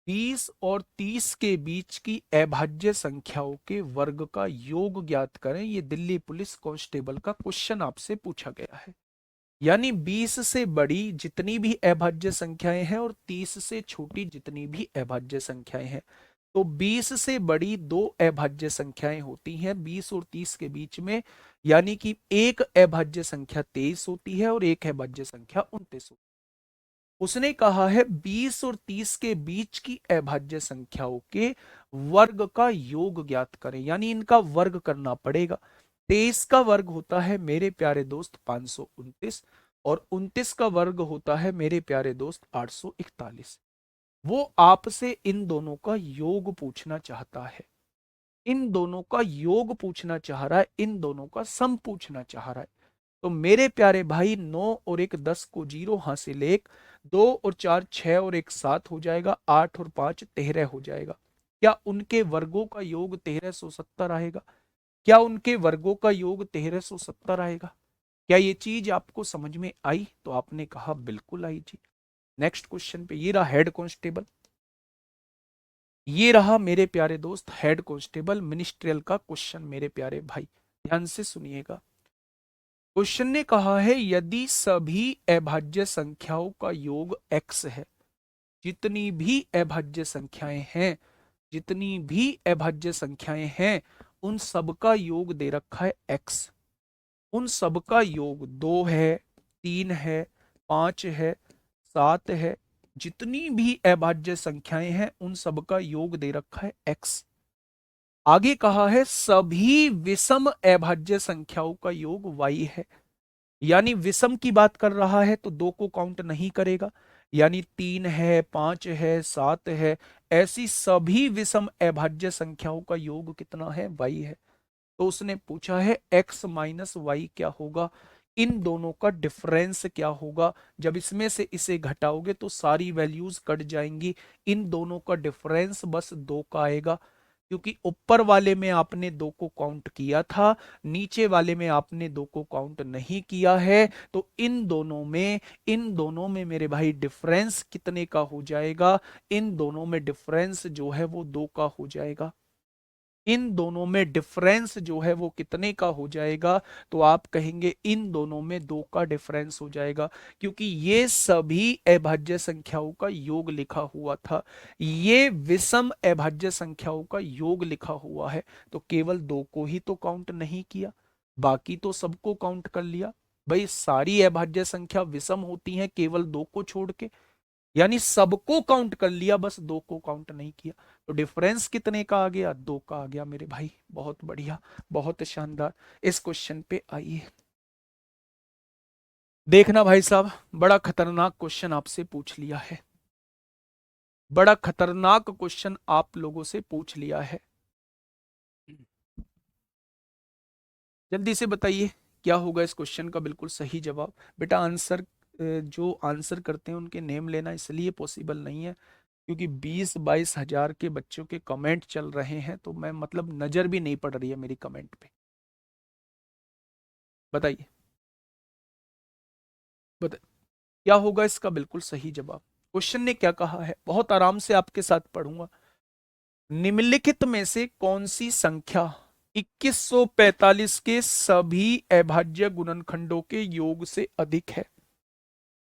20 और 30 के बीच की अभाज्य संख्याओं के वर्ग का योग ज्ञात करें। ये दिल्ली पुलिस कांस्टेबल का क्वेश्चन आपसे पूछा गया है। यानी 20 से बड़ी जितनी भी अभाज्य संख्याएं हैं और 30 से छोटी जितनी भी अभाज्य संख्याएं हैं, तो 20 से बड़ी दो अभाज्य संख्याएं होती हैं 20 और 30 के बीच में। यानी कि एक अभाज्य संख्या 23 होती है और एक अभाज्य संख्या 29 होती है। उसने कहा है 20 और 30 के बीच की अभाज्य संख्याओं के वर्ग का योग ज्ञात करें, यानी इनका वर्ग करना पड़ेगा। 23 का वर्ग होता है मेरे प्यारे दोस्त 529 और 29 का वर्ग होता है मेरे प्यारे दोस्त 841। वो आपसे इन दोनों का योग पूछना चाहता है, इन दोनों का योग पूछना चाह रहा है, इन दोनों का सम पूछना चाह रहा है। तो मेरे प्यारे भाई 9 और एक 10 को जीरो हासिल, एक 2 और 4 6 और एक 7 हो जाएगा, 8 और 5 13 हो जाएगा। क्या उनके वर्गों का योग 1370 आएगा? क्या उनके वर्गों का योग 1370 आएगा? क्या ये चीज आपको समझ में आई? तो आपने कहा बिल्कुल आई जी। नेक्स्ट क्वेश्चन पे, ये रहा हेड कांस्टेबल, ये रहा मेरे प्यारे दोस्त हेड कांस्टेबल मिनिस्ट्रियल का क्वेश्चन। मेरे प्यारे भाई ध्यान से सुनिएगा। क्वेश्चन ने कहा है यदि सभी अभाज्य संख्याओं का योग x है, जितनी भी अभाज्य संख्याएं हैं, जितनी भी अभाज्य संख्याएं हैं, उन सबका योग दे रखा है x। उन सबका योग 2 है, 3 है, 5 है, 7 है, जितनी भी अभाज्य संख्याएं हैं उन सबका योग दे रखा है x। आगे कहा है सभी विषम अभाज्य संख्याओं का योग y है। यानी विषम की बात कर रहा है तो 2 को काउंट नहीं करेगा, यानी 3 है, 5 है, 7 है, ऐसी सभी विषम अभाज्य संख्याओं का योग कितना है? y है। तो उसने पूछा है x माइनस वाई क्या होगा, इन दोनों का डिफरेंस क्या होगा। जब इसमें से इसे घटाओगे तो सारी वैल्यूज कट जाएंगी, इन दोनों का डिफरेंस बस 2 का आएगा, क्योंकि ऊपर वाले में आपने 2 को काउंट किया था, नीचे वाले में आपने 2 को काउंट नहीं किया है। तो इन दोनों में मेरे भाई डिफरेंस कितने का हो जाएगा? इन दोनों में डिफरेंस जो है वो 2 का हो जाएगा। इन दोनों में डिफरेंस जो है वो कितने का हो जाएगा? तो आप कहेंगे इन दोनों में 2 का डिफरेंस हो जाएगा, क्योंकि ये सभी अभाज्य संख्याओं का योग लिखा हुआ था, ये विषम अभाज्य संख्याओं का योग लिखा हुआ है। तो केवल 2 को ही तो काउंट नहीं किया, बाकी तो सबको काउंट कर लिया। भाई सारी अभाज्य संख्या विषम होती हैं केवल 2 को छोड़ के, यानी सबको काउंट कर लिया, बस 2 को काउंट नहीं किया। तो डिफरेंस कितने का आ गया? 2 का आ गया मेरे भाई। बहुत बढ़िया, बहुत शानदार। इस क्वेश्चन पे आइए, देखना भाई साहब, बड़ा खतरनाक क्वेश्चन आपसे पूछ लिया है, बड़ा खतरनाक क्वेश्चन आप लोगों से पूछ लिया है। जल्दी से बताइए क्या होगा इस क्वेश्चन का बिल्कुल सही जवाब। बेटा आंसर, जो आंसर करते हैं उनके नेम लेना इसलिए पॉसिबल नहीं है क्योंकि 20-22 हजार के बच्चों के कमेंट चल रहे हैं, तो मैं मतलब नजर भी नहीं पड़ रही है मेरी कमेंट पे। बताइए, बता क्या होगा इसका बिल्कुल सही जवाब। क्वेश्चन ने क्या कहा है, बहुत आराम से आपके साथ पढ़ूंगा। निम्नलिखित में से कौन सी संख्या 2145 के सभी अभाज्य गुणनखंडों के योग से अधिक है?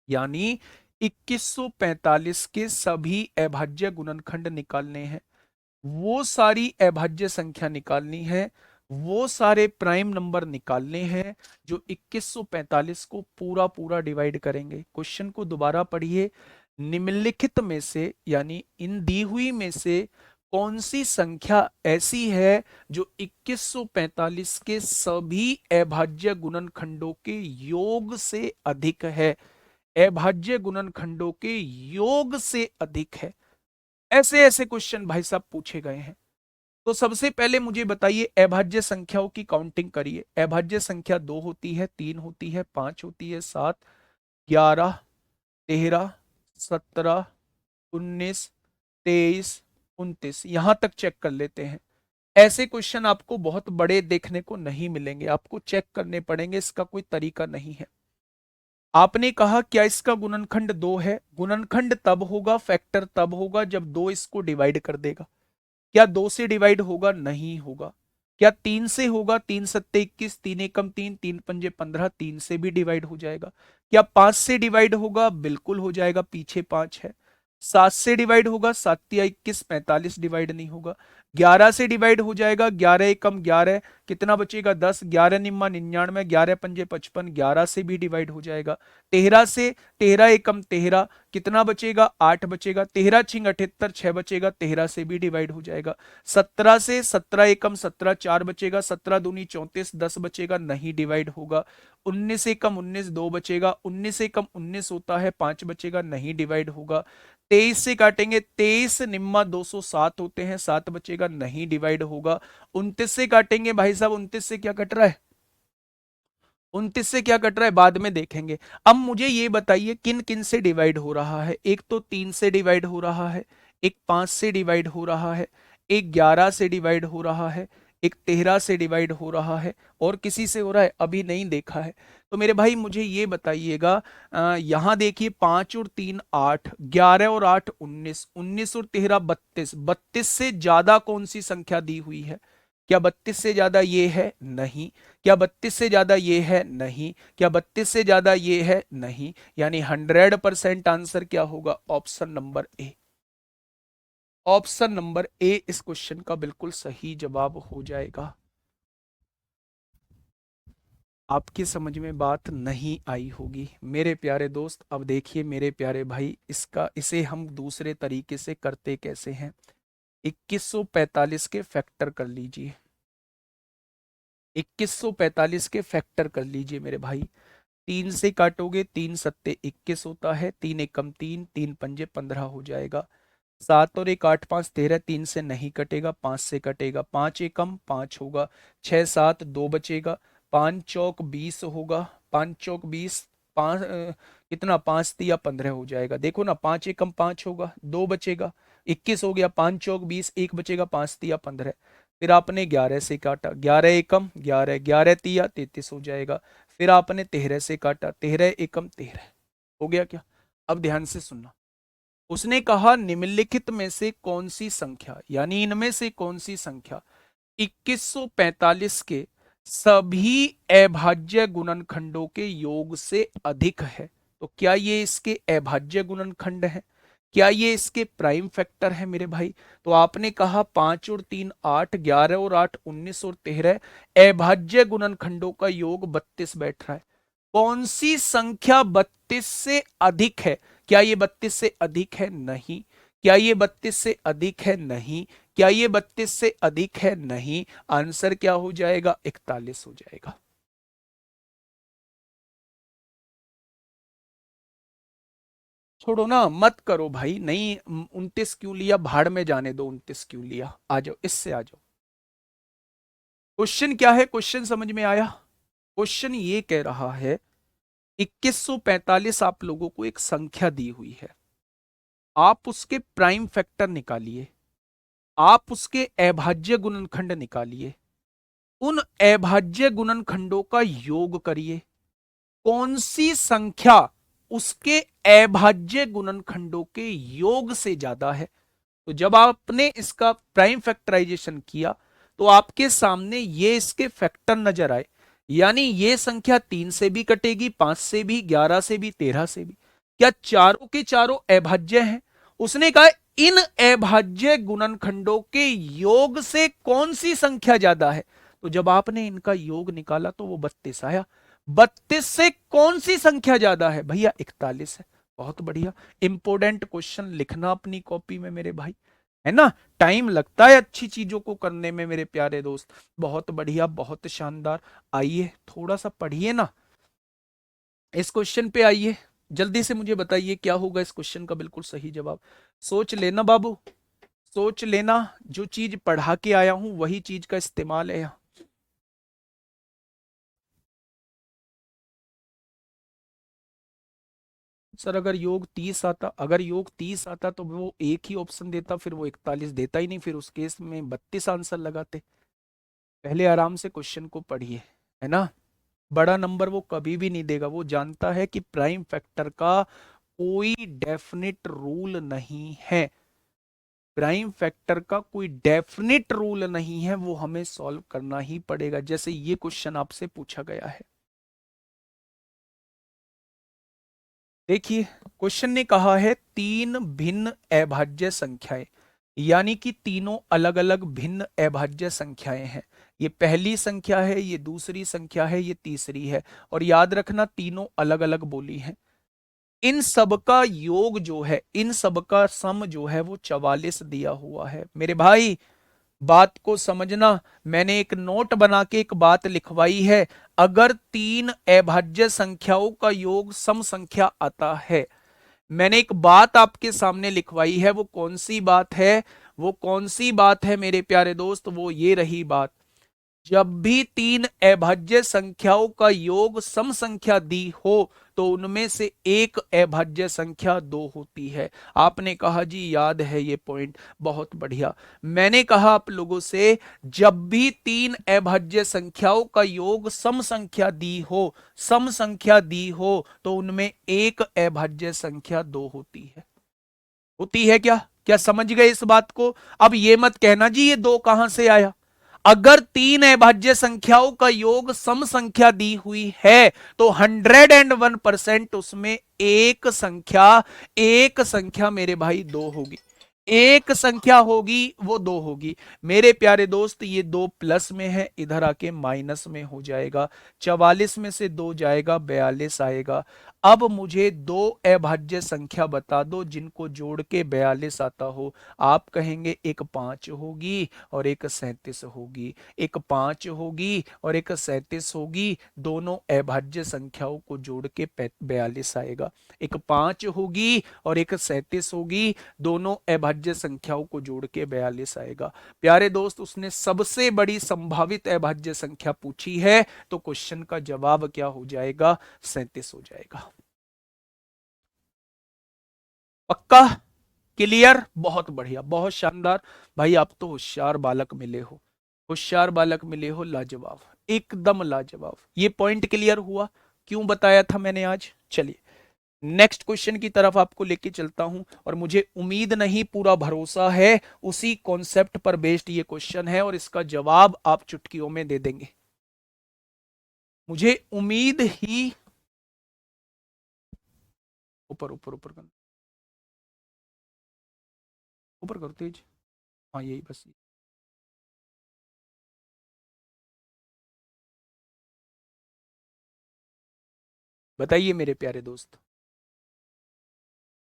यानी 2145 के सभी अभाज्य गुणनखंड निकालने हैं, वो सारी अभाज्य संख्या निकालनी है, वो सारे प्राइम नंबर निकालने हैं जो 2145 को पूरा पूरा डिवाइड करेंगे। क्वेश्चन को दोबारा पढ़िए। निम्नलिखित में से यानी इन दी हुई में से कौन सी संख्या ऐसी है जो 2145 के सभी अभाज्य गुणनखंडों के योग से अधिक है? अभाज्य गुणनखंडों के योग से अधिक है, ऐसे ऐसे क्वेश्चन भाई साहब पूछे गए हैं। तो सबसे पहले मुझे बताइए, अभाज्य संख्याओं की काउंटिंग करिए। अभाज्य संख्या 2 होती है, 3 होती है, 5 होती है, 7, 11, 13, 17, 19, 23, 29, यहां तक चेक कर लेते हैं। ऐसे क्वेश्चन आपको बहुत बड़े देखने को नहीं मिलेंगे, आपको चेक करने पड़ेंगे, इसका कोई तरीका नहीं है। आपने कहा क्या इसका गुणनखंड 2 है? गुणनखंड तब होगा, फैक्टर तब होगा जब 2 इसको डिवाइड कर देगा। क्या 2 से डिवाइड होगा? नहीं होगा। क्या 3 से होगा? 3 सत्ते 21, 3 एकम 3, 3 पंजे 15, 3 से भी डिवाइड हो जाएगा। क्या 5 से डिवाइड होगा? बिल्कुल हो जाएगा, पीछे 5 है। 7 से डिवाइड होगा? 7 या 21, 45 डिवाइड नहीं होगा। 11 से डिवाइड हो जाएगा, 11 एकम 11, कितना बचेगा? 10, 11 निम्मा 99, 11 पंजे 55, 11 से भी डिवाइड हो जाएगा। 13 से, 13 एकम 13, कितना बचेगा? 8 बचेगा। 13 छिंग 78, 6 बचेगा, 13 से भी डिवाइड हो जाएगा। 17 से, 17 एकम 17, 4 बचेगा, 17 दूनी 34, 10 बचेगा, नहीं डिवाइड होगा। 19 एकम 19, 2 बचेगा, 19 एकम 19 होता है, 5 बचेगा, नहीं डिवाइड होगा। 23 से काटेंगे, 23 निम्मा 207 होते हैं, 7 बचेगा, नहीं डिवाइड होगा। 29 से काटेंगे भाई साहब, 29 से क्या कट रहा है? 29 से क्या कट रहा है बाद में देखेंगे। अब मुझे ये बताइए किन किन से डिवाइड हो रहा है। एक तो 3 से डिवाइड हो रहा है, एक 5 से डिवाइड हो रहा है, एक 11 से डिवाइड हो रहा है, एक 13 से डिवाइड हो रहा है, और किसी से हो रहा है अभी नहीं देखा है। तो मेरे भाई मुझे ये बताइएगा, यहां देखिए 5 और 3 8, 11 और 8 19, 19 और 13 32, 32 से ज्यादा कौन सी संख्या दी हुई है? क्या 32 से ज्यादा ये है? नहीं। क्या 32 से ज्यादा ये है? नहीं। क्या 32 से ज्यादा ये है? नहीं। यानी 100% आंसर क्या होगा? Option number A. Option number A इस क्वेश्चन का बिल्कुल सही जवाब हो जाएगा। आपकी समझ में बात नहीं आई होगी मेरे प्यारे दोस्त। अब देखिए मेरे प्यारे भाई, इसे हम दूसरे तरीके से करते कैसे हैं। 2145 के फैक्टर कर लीजिए। 2145 के फैक्टर कर लीजिए मेरे भाई। 3 से काटोगे, 3 सत्ते 21 होता है, 3 एकम 3, 3 पंजे 15 हो जाएगा। 7 और 1 8 5 13, 3 से नहीं कटेगा, 5 से कटेगा, 5 एकम 5 होगा, 6 7 2 बचेगा, 5 चौक 20 होगा, 5 चौक 20, 5 कितना, 5 तिया 15 हो जाएगा। देखो ना, 5 एकम 5 होगा, 2 बचेगा, 21 हो गया, 5 चौक 20, 1 बचेगा, 5 तिया 15। फिर आपने 11 से काटा, 11 एकम 11, 11 तिया 33 हो जाएगा। फिर आपने 13 से काटा, 13 एकम 13 हो गया क्या? अब ध्यान से सुनना। उसने कहा निम्नलिखित में से कौन सी संख्या, यानी इनमें से कौन सी संख्या 2145 के सभी अभाज्य गुणनखंडों के योग से अधिक है। तो क्या ये इसके अभाज्य गुणनखंड है? क्या ये इसके प्राइम फैक्टर है मेरे भाई? तो आपने कहा 5 और 3 8, 11 और 8 19 और 13 अभाज्य गुणनखंडों का योग 32 बैठ रहा है। कौन सी संख्या 32 से अधिक है? क्या ये 32 से अधिक है? नहीं। क्या ये 32 से अधिक है? नहीं। क्या ये 32 से अधिक है? नहीं। आंसर क्या हो जाएगा? 41 हो जाएगा। छोड़ो ना, मत करो भाई। नहीं, 29 क्यों लिया? भाड़ में जाने दो, 29 क्यों लिया। आ जाओ, इससे आ जाओ। क्वेश्चन क्या है? क्वेश्चन समझ में आया? क्वेश्चन ये कह रहा है 2145 आप लोगों को एक संख्या दी हुई है, आप उसके प्राइम फैक्टर निकालिए, आप उसके अभाज्य गुणनखंड निकालिए, उन अभाज्य गुणनखंडों का योग करिए। कौन सी संख्या उसके अभाज्य गुणनखंडों के योग से ज्यादा है? तो जब आपने इसका प्राइम फैक्टराइजेशन किया तो आपके सामने ये इसके फैक्टर नजर आए। यानी ये संख्या 3 से भी कटेगी, 5 से भी, 11 से भी, 13 से भी। क्या चारों के चारों अभाज्य हैं? उसने कहा इन अभाज्य गुणनखंडों के योग से कौन सी संख्या ज्यादा है? तो जब आपने इनका योग निकाला तो वो 32 आया। 32 से कौन सी संख्या ज्यादा है भैया? 41 है। बहुत बढ़िया। इंपोर्टेंट क्वेश्चन लिखना अपनी कॉपी में मेरे भाई, है ना। टाइम लगता है अच्छी चीजों को करने में मेरे प्यारे दोस्त। बहुत बढ़िया, बहुत शानदार। आइए थोड़ा सा पढ़िए ना, इस क्वेश्चन पे आइए। जल्दी से मुझे बताइए क्या होगा इस क्वेश्चन का बिल्कुल सही जवाब। सोच लेना बाबू, सोच लेना। जो चीज पढ़ा के आया हूं वही चीज का इस्तेमाल है यहाँ। सर अगर योग 30 आता, अगर योग 30 आता तो वो एक ही ऑप्शन देता, फिर वो 41 देता ही नहीं, फिर उस केस में 32 आंसर लगाते। पहले आराम से क्वेश्चन को पढ़िए, है ना। बड़ा नंबर वो कभी भी नहीं देगा। वो जानता है कि प्राइम फैक्टर का कोई डेफिनेट रूल नहीं है। प्राइम फैक्टर का कोई डेफिनेट रूल नहीं है, वो हमें सॉल्व करना ही पड़ेगा, जैसे ये क्वेश्चन आपसे पूछा गया है। देखिए क्वेश्चन ने कहा है तीन भिन्न अभाज्य संख्याएं, यानी कि तीनों अलग अलग भिन्न अभाज्य संख्याएं हैं। ये पहली संख्या है, ये दूसरी संख्या है, ये तीसरी है, और याद रखना तीनों अलग अलग बोली हैं। इन सब का योग जो है, इन सब का सम जो है वो 44 दिया हुआ है मेरे भाई। बात को समझना। मैंने एक नोट बना के एक बात लिखवाई है। अगर तीन अभाज्य संख्याओं का योग सम संख्या आता है, मैंने एक बात आपके सामने लिखवाई है। वो कौन सी बात है? वो कौन सी बात है मेरे प्यारे दोस्त? वो ये रही बात, जब भी तीन अभाज्य संख्याओं का योग सम संख्या दी हो तो उनमें से एक अभाज्य संख्या 2 होती है। आपने कहा जी याद है ये पॉइंट, बहुत बढ़िया। मैंने कहा आप लोगों से जब भी तीन अभाज्य संख्याओं का योग सम संख्या दी हो, सम संख्या दी हो, तो उनमें एक अभाज्य संख्या 2 होती है। होती है क्या? क्या समझ गए इस बात को? अब ये मत कहना जी ये 2 कहां से आया। अगर तीन अभाज्य संख्याओं का योग सम संख्या दी हुई है तो 101% उसमें एक संख्या मेरे भाई 2 होगी। एक संख्या होगी वो 2 होगी। मेरे प्यारे दोस्त ये 2 प्लस में है, इधर आके माइनस में हो जाएगा। 44 में से 2 जाएगा, 42 आएगा। अब मुझे दो अभाज्य संख्या बता दो जिनको जोड़ के 42 आता हो। आप कहेंगे एक 5 होगी और एक 37 होगी, एक 5 होगी और एक 37 होगी, दोनों अभाज्य संख्याओं को जोड़ के 42 आएगा। एक 5 होगी और एक 37 होगी, दोनों अभाज्य संख्याओं को जोड़ के 42 आएगा। प्यारे दोस्त उसने सबसे बड़ी संभावित अभाज्य संख्या पूछी है, तो क्वेश्चन का जवाब क्या हो जाएगा? 37 हो जाएगा। पक्का? क्लियर? बहुत बढ़िया, बहुत शानदार। भाई आप तो होशियार बालक मिले हो, होशियार बालक मिले हो, लाजवाब, एकदम लाजवाब। ये पॉइंट क्लियर हुआ क्यों बताया था मैंने आज? चलिए नेक्स्ट क्वेश्चन की तरफ आपको लेके चलता हूं, और मुझे उम्मीद नहीं पूरा भरोसा है उसी कॉन्सेप्ट पर बेस्ड ये क्वेश्चन है और इसका जवाब आप चुटकियों में दे देंगे। मुझे उम्मीद ही, ऊपर ऊपर ऊपर कर, ऊपर करो तेज। हाँ यही बस। बताइए मेरे प्यारे दोस्त,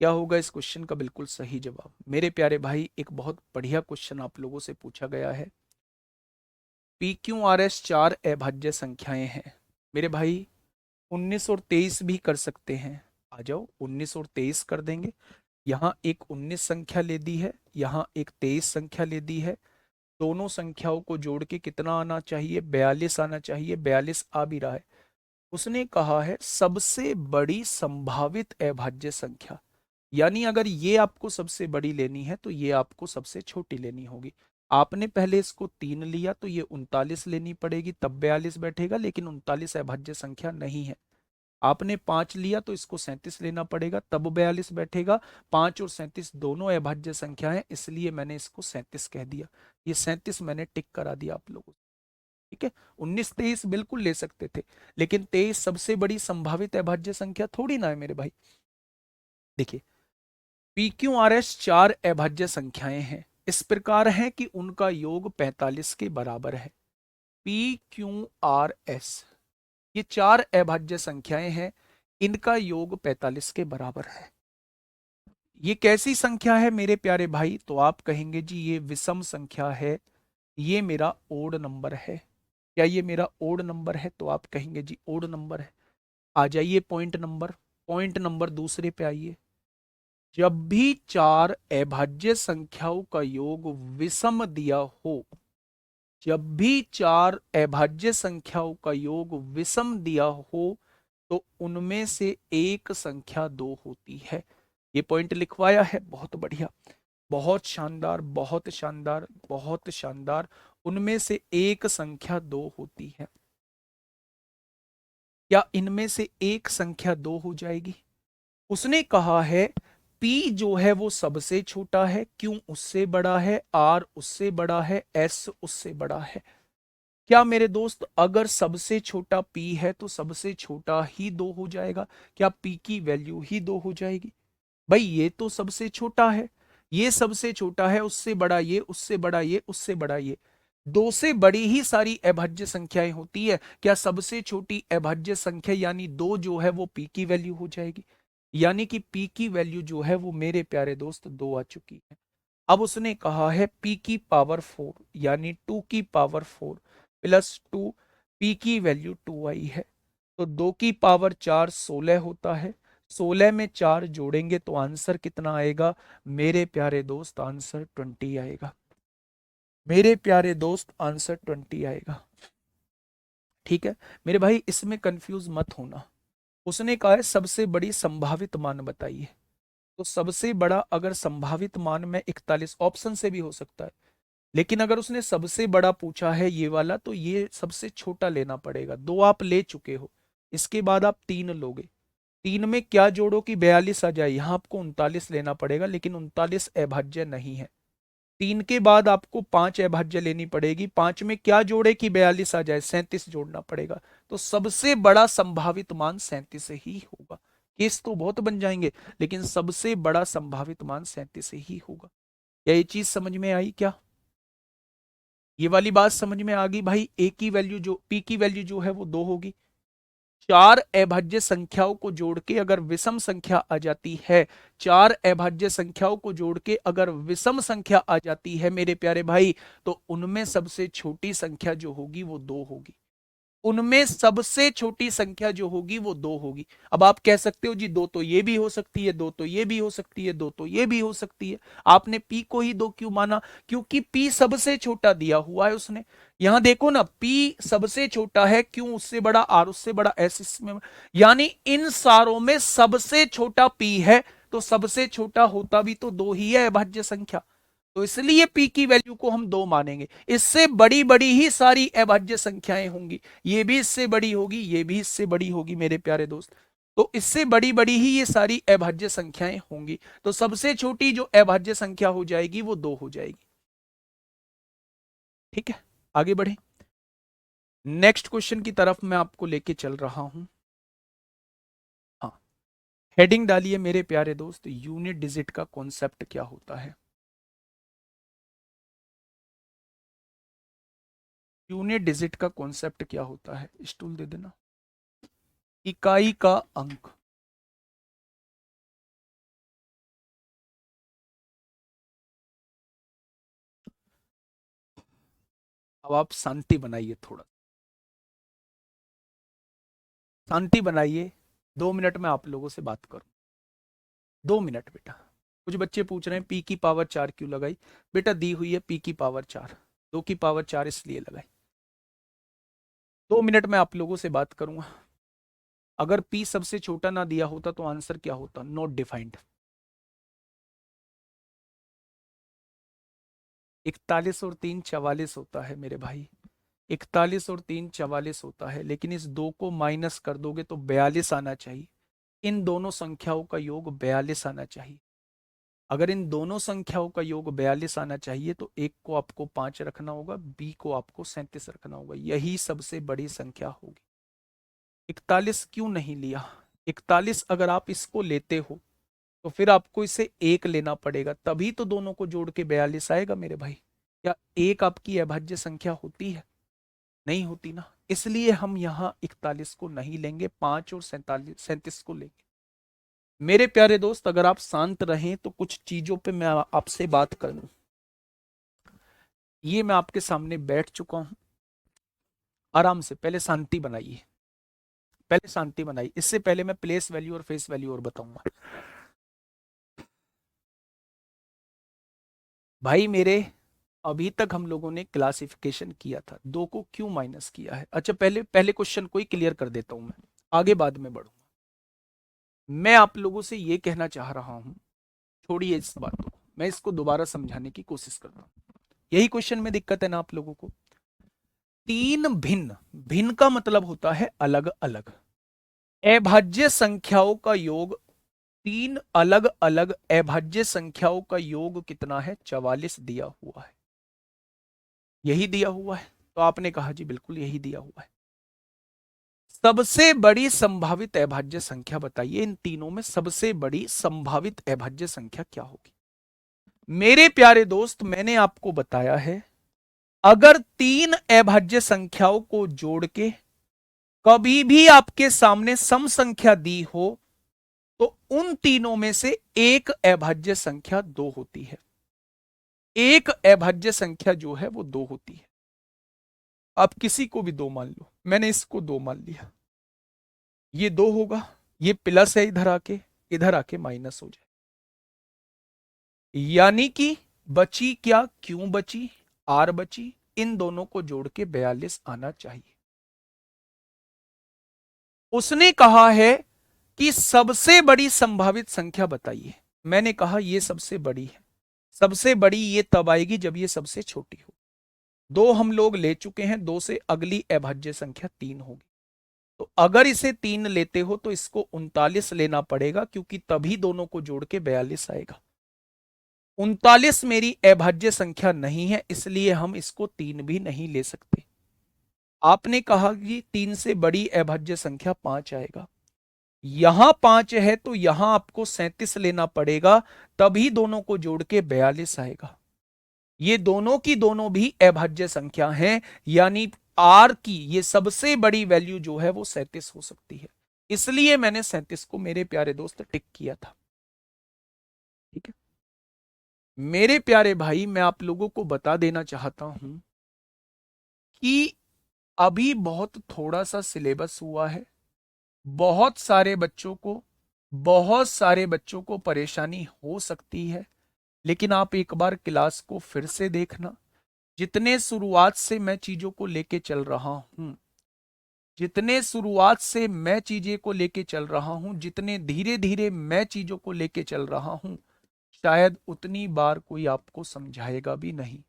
क्या होगा इस क्वेश्चन का बिल्कुल सही जवाब? मेरे प्यारे भाई एक बहुत बढ़िया क्वेश्चन आप लोगों से पूछा गया है। पी क्यू आर एस चार अभाज्य संख्याएं हैं। मेरे भाई 19 और 23 भी कर सकते हैं। आ जाओ 19 और 23 कर देंगे। यहाँ एक 19 संख्या ले दी है, यहाँ एक 23 संख्या ले दी है। दोनों संख्याओं को जोड़ के कितना आना चाहिए? 42 आना चाहिए। 42 आ भी रहा है। उसने कहा है सबसे बड़ी संभावित अभाज्य संख्या, यानी अगर ये आपको सबसे बड़ी लेनी है तो ये आपको सबसे छोटी लेनी होगी। आपने पहले इसको 3 लिया तो ये 39 लेनी पड़ेगी, तब 42 बैठेगा, लेकिन 39 अभाज्य संख्या नहीं है। आपने 5 लिया तो इसको 37 लेना पड़ेगा, तब 42 बैठेगा। 5 और 37 दोनों अभाज्य संख्या है, इसलिए मैंने इसको 37 कह दिया। ये 37 मैंने टिक करा दिया आप लोगों को। ठीक है, 19 23 बिल्कुल ले सकते थे, लेकिन 23 सबसे बड़ी संभावित अभाज्य संख्या थोड़ी ना है मेरे भाई। देखिए पी क्यू आर एस चार अभाज्य संख्याएं हैं, इस प्रकार है कि उनका योग 45 के बराबर है। पी क्यू आर एस ये चार अभाज्य संख्याएं हैं, इनका योग 45 के बराबर है। ये कैसी संख्या है मेरे प्यारे भाई? तो आप कहेंगे जी ये विषम संख्या है, ये मेरा ओड नंबर है। क्या ये मेरा ओड नंबर है? तो आप कहेंगे जी ओड नंबर है। आ जाइए पॉइंट नंबर दूसरे पे आइए। जब भी चार अभाज्य संख्याओं का योग विषम दिया हो, जब भी चार अभाज्य संख्याओं का योग विषम दिया हो, तो उनमें से एक संख्या 2 होती है। ये पॉइंट लिखवाया है, बहुत बढ़िया, बहुत शानदार, बहुत शानदार, बहुत शानदार। उनमें से एक संख्या 2 होती है। क्या इनमें से एक संख्या 2 हो जाएगी? उसने कहा है P जो है वो सबसे छोटा है, Q उससे बड़ा है, R उससे बड़ा है, S उससे बड़ा है। क्या मेरे दोस्त अगर सबसे छोटा P है तो सबसे छोटा ही 2 हो जाएगा? क्या P की वैल्यू ही 2 हो जाएगी? भाई ये तो सबसे छोटा है, ये सबसे छोटा है, उससे बड़ा ये, उससे बड़ा ये, उससे बड़ा ये। 2 से बड़ी ही सारी अभाज्य संख्याएं होती है। क्या सबसे छोटी अभाज्य संख्या यानी 2 जो है वो P की वैल्यू हो जाएगी? यानी कि P की वैल्यू जो है वो मेरे प्यारे दोस्त 2 आ चुकी है। अब उसने कहा है P की पावर 4 यानी 2 की पावर 4 प्लस 2, P की वैल्यू 2 आई है। तो 2 की पावर 4 16 होता है। 16 में 4 जोड़ेंगे तो आंसर कितना आएगा मेरे प्यारे दोस्त? आंसर 20 आएगा। मेरे प्यारे दोस्त आंसर 20 आएगा। ठीक है मेरे भाई, इसमें कंफ्यूज मत होना। उसने कहा है सबसे बड़ी संभावित मान बताइए। तो सबसे बड़ा अगर संभावित मान में 41 ऑप्शन से भी हो सकता है, लेकिन अगर उसने सबसे बड़ा पूछा है ये वाला, तो ये सबसे छोटा लेना पड़ेगा। दो आप ले चुके हो, इसके बाद आप तीन लोगे। तीन में क्या जोड़ो कि 42 आ जाए, यहां आपको 39 लेना पड़ेगा, लेकिन 39 अभाज्य नहीं है। तीन के बाद आपको पांच अभाज्य लेनी पड़ेगी, पांच में क्या जोड़े कि 42 आ जाए, 37 जोड़ना पड़ेगा। तो सबसे बड़ा संभावित मान 37 ही होगा। केस तो बहुत बन जाएंगे, लेकिन सबसे बड़ा संभावित मान 37 ही होगा। क्या ये चीज समझ में आई क्या? ये वाली बात समझ में आ गई भाई। ए की वैल्यू जो पी की वैल्यू जो है वो 2 होगी। चार अभाज्य संख्याओं को जोड़ के अगर विषम संख्या आ जाती है, चार अभाज्य संख्याओं को जोड़ के अगर विषम संख्या आ जाती है मेरे प्यारे भाई, तो उनमें सबसे छोटी संख्या जो होगी वो 2 होगी। उनमें सबसे छोटी संख्या जो होगी वो 2 होगी। अब आप कह सकते हो जी दो तो ये भी हो सकती है, दो तो ये भी हो सकती है, दो तो ये भी हो सकती है। आपने पी को ही दो क्यों माना? क्योंकि पी सबसे छोटा दिया हुआ है उसने। यहां देखो ना, पी सबसे छोटा है, क्यों? उससे बड़ा आर, उससे बड़ा एस, इसमें यानी इन सारों में सबसे छोटा पी है, तो सबसे छोटा होता भी तो 2 ही है अभाज्य संख्या। तो इसलिए पी की वैल्यू को हम 2 मानेंगे। इससे बड़ी बड़ी ही सारी अभाज्य संख्याएं होंगी, ये भी इससे बड़ी होगी, ये भी इससे बड़ी होगी मेरे प्यारे दोस्त। तो इससे बड़ी बड़ी ही ये सारी अभाज्य संख्याएं होंगी। तो सबसे छोटी जो अभाज्य संख्या हो जाएगी वो 2 हो जाएगी। ठीक है, आगे बढ़े। नेक्स्ट क्वेश्चन की तरफ मैं आपको लेके चल रहा हूं। हाँ, हेडिंग डालिए मेरे प्यारे दोस्त, यूनिट डिजिट का कॉन्सेप्ट क्या होता है। यूनिट डिजिट का कॉन्सेप्ट क्या होता है, स्टूल दे देना। इकाई का अंक। अब आप शांति बनाइए, थोड़ा शांति बनाइए। 2 मिनट में आप लोगों से बात करूं। 2 मिनट बेटा। कुछ बच्चे पूछ रहे हैं पी की पावर 4 क्यों लगाई। बेटा दी हुई है पी की पावर 4, 2 की पावर 4 इसलिए लगाई। 2 मिनट में आप लोगों से बात करूंगा। अगर पी सबसे छोटा ना दिया होता तो आंसर क्या होता? Not defined. 41 और 3 44 होता है मेरे भाई। 41 और 3 44 होता है, लेकिन इस 2 को माइनस कर दोगे तो 42 आना चाहिए। इन दोनों संख्याओं का योग 42 आना चाहिए। अगर इन दोनों संख्याओं का योग 42 आना चाहिए तो एक को आपको 5 रखना होगा, बी को आपको 37 रखना होगा। यही सबसे बड़ी संख्या होगी। 41 क्यों नहीं लिया? 41 अगर आप इसको लेते हो तो फिर आपको इसे एक लेना पड़ेगा, तभी तो दोनों को जोड़ के 42 आएगा मेरे भाई। क्या एक आपकी अभाज्य संख्या होती है? नहीं होती ना। इसलिए हम यहां 41 को नहीं लेंगे, 5 और 37 को लेंगे। मेरे प्यारे दोस्त, अगर आप शांत रहें तो कुछ चीजों पे मैं आपसे बात करूं। ये मैं आपके सामने बैठ चुका हूं। आराम से पहले शांति बनाइए, पहले शांति बनाइए। इससे पहले मैं प्लेस वैल्यू और फेस वैल्यू और बताऊंगा। भाई मेरे, अभी तक हम लोगों ने क्लासिफिकेशन किया था, 2 को क्यों माइनस किया है। अच्छा, पहले पहले क्वेश्चन को ही क्लियर कर देता हूं मैं, आगे बाद में बढ़ूंगा। मैं आप लोगों से ये कहना चाह रहा हूं, छोड़िए इस बात को, मैं इसको दोबारा समझाने की कोशिश करता हूं। यही क्वेश्चन में दिक्कत है ना आप लोगों को। तीन भिन्न, भिन्न का मतलब होता है अलग अलग, अभाज्य संख्याओं का योग, तीन अलग अलग अभाज्य संख्याओं का योग कितना है? 44 दिया हुआ है। यही दिया हुआ है। तो आपने कहा जी बिल्कुल यही दिया हुआ है। सबसे बड़ी संभावित अभाज्य संख्या बताइए, इन तीनों में सबसे बड़ी संभावित अभाज्य संख्या क्या होगी? मेरे प्यारे दोस्त, मैंने आपको बताया है, अगर तीन अभाज्य संख्याओं को जोड़ के कभी भी आपके सामने सम संख्या दी हो तो उन तीनों में से एक अभाज्य संख्या 2 होती है। एक अभाज्य संख्या जो है वो 2 होती है। आप किसी को भी 2 मान लो, मैंने इसको 2 मान लिया, ये 2 होगा, ये प्लस है इधर आके माइनस हो जाए। यानी कि बची क्या, क्यों बची? आर बची। इन दोनों को जोड़ के 42 आना चाहिए। उसने कहा है कि सबसे बड़ी संभावित संख्या बताइए। मैंने कहा ये सबसे बड़ी है। सबसे बड़ी ये तब आएगी जब ये सबसे छोटी हो। दो हम लोग ले चुके हैं, दो से अगली अभाज्य संख्या 3 होगी। तो अगर इसे 3 लेते हो तो इसको 39 लेना पड़ेगा, क्योंकि तभी दोनों को जोड़ के 42 आएगा। 39 मेरी अभाज्य संख्या नहीं है, इसलिए हम इसको 3 भी नहीं ले सकते। आपने कहा कि 3 से बड़ी अभाज्य संख्या 5 आएगा। यहां 5 है तो यहां आपको 37 लेना पड़ेगा, तभी दोनों को जोड़ के 42 आएगा। ये दोनों की दोनों भी अभाज्य संख्या हैं, यानी आर की ये सबसे बड़ी वैल्यू जो है वो 37 हो सकती है। इसलिए मैंने 37 को मेरे प्यारे दोस्त टिक किया था। ठीक है मेरे प्यारे भाई, मैं आप लोगों को बता देना चाहता हूं कि अभी बहुत थोड़ा सा सिलेबस हुआ है। बहुत सारे बच्चों को परेशानी हो सकती है, लेकिन आप एक बार क्लास को फिर से देखना। जितने शुरुआत से मैं चीजों को लेके चल रहा हूं, जितने शुरुआत से मैं चीजें को लेके चल रहा हूं, जितने धीरे धीरे मैं चीजों को लेके चल रहा हूं, शायद उतनी बार कोई आपको समझाएगा भी नहीं।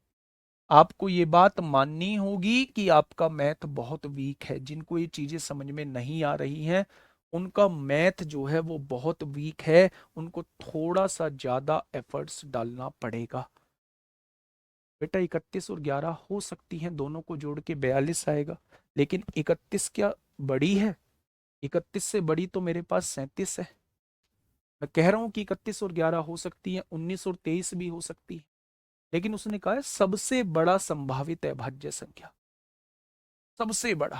आपको ये बात माननी होगी कि आपका मैथ बहुत वीक है। जिनको ये चीजें समझ में नहीं आ रही हैं, उनका मैथ जो है वो बहुत वीक है। उनको थोड़ा सा ज्यादा एफर्ट्स डालना पड़ेगा। बेटा 31 और 11 हो सकती हैं, दोनों को जोड़ के 42 आएगा। लेकिन 31 क्या बड़ी है? 31 से बड़ी तो मेरे पास 37 है। मैं कह रहा हूं कि 31 और 11 हो सकती है, 19 और 23 भी हो सकती है। लेकिन उसने कहा है सबसे बड़ा संभावित अभाज्य संख्या। सबसे बड़ा,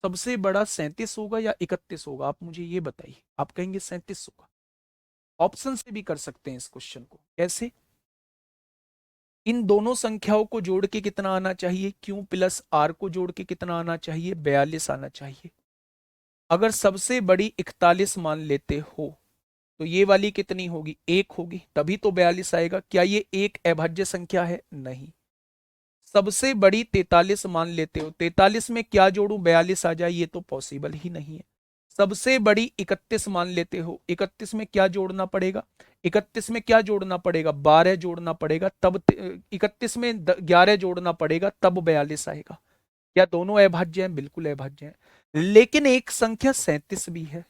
सबसे बड़ा 37 होगा या 31 होगा? आप मुझे ये बताइए। आप कहेंगे 37 होगा। ऑप्शन से भी कर सकते हैं इस क्वेश्चन को। कैसे? इन दोनों संख्याओं को जोड़ के कितना आना चाहिए? Q प्लस R को जोड़ के कितना आना चाहिए? 42 आना चाहिए। अगर सबसे बड़ी 41 मान लेते हो तो ये वाली कितनी होगी? 1 होगी, तभी तो 42 आएगा। क्या ये एक अभाज्य संख्या है? नहीं। सबसे बड़ी 43 मान लेते हो, 43 में क्या जोड़ू 42 आ जाए? ये तो पॉसिबल ही नहीं है। सबसे बड़ी 31 मान लेते हो, 31 में क्या जोड़ना पड़ेगा? 31 में क्या जोड़ना पड़ेगा? 12 जोड़ना पड़ेगा, तब 31 में 11 जोड़ना पड़ेगा, तब 42 आएगा। क्या दोनों अभाज्य हैं? बिल्कुल अभाज्य हैं। लेकिन एक संख्या 37 भी है।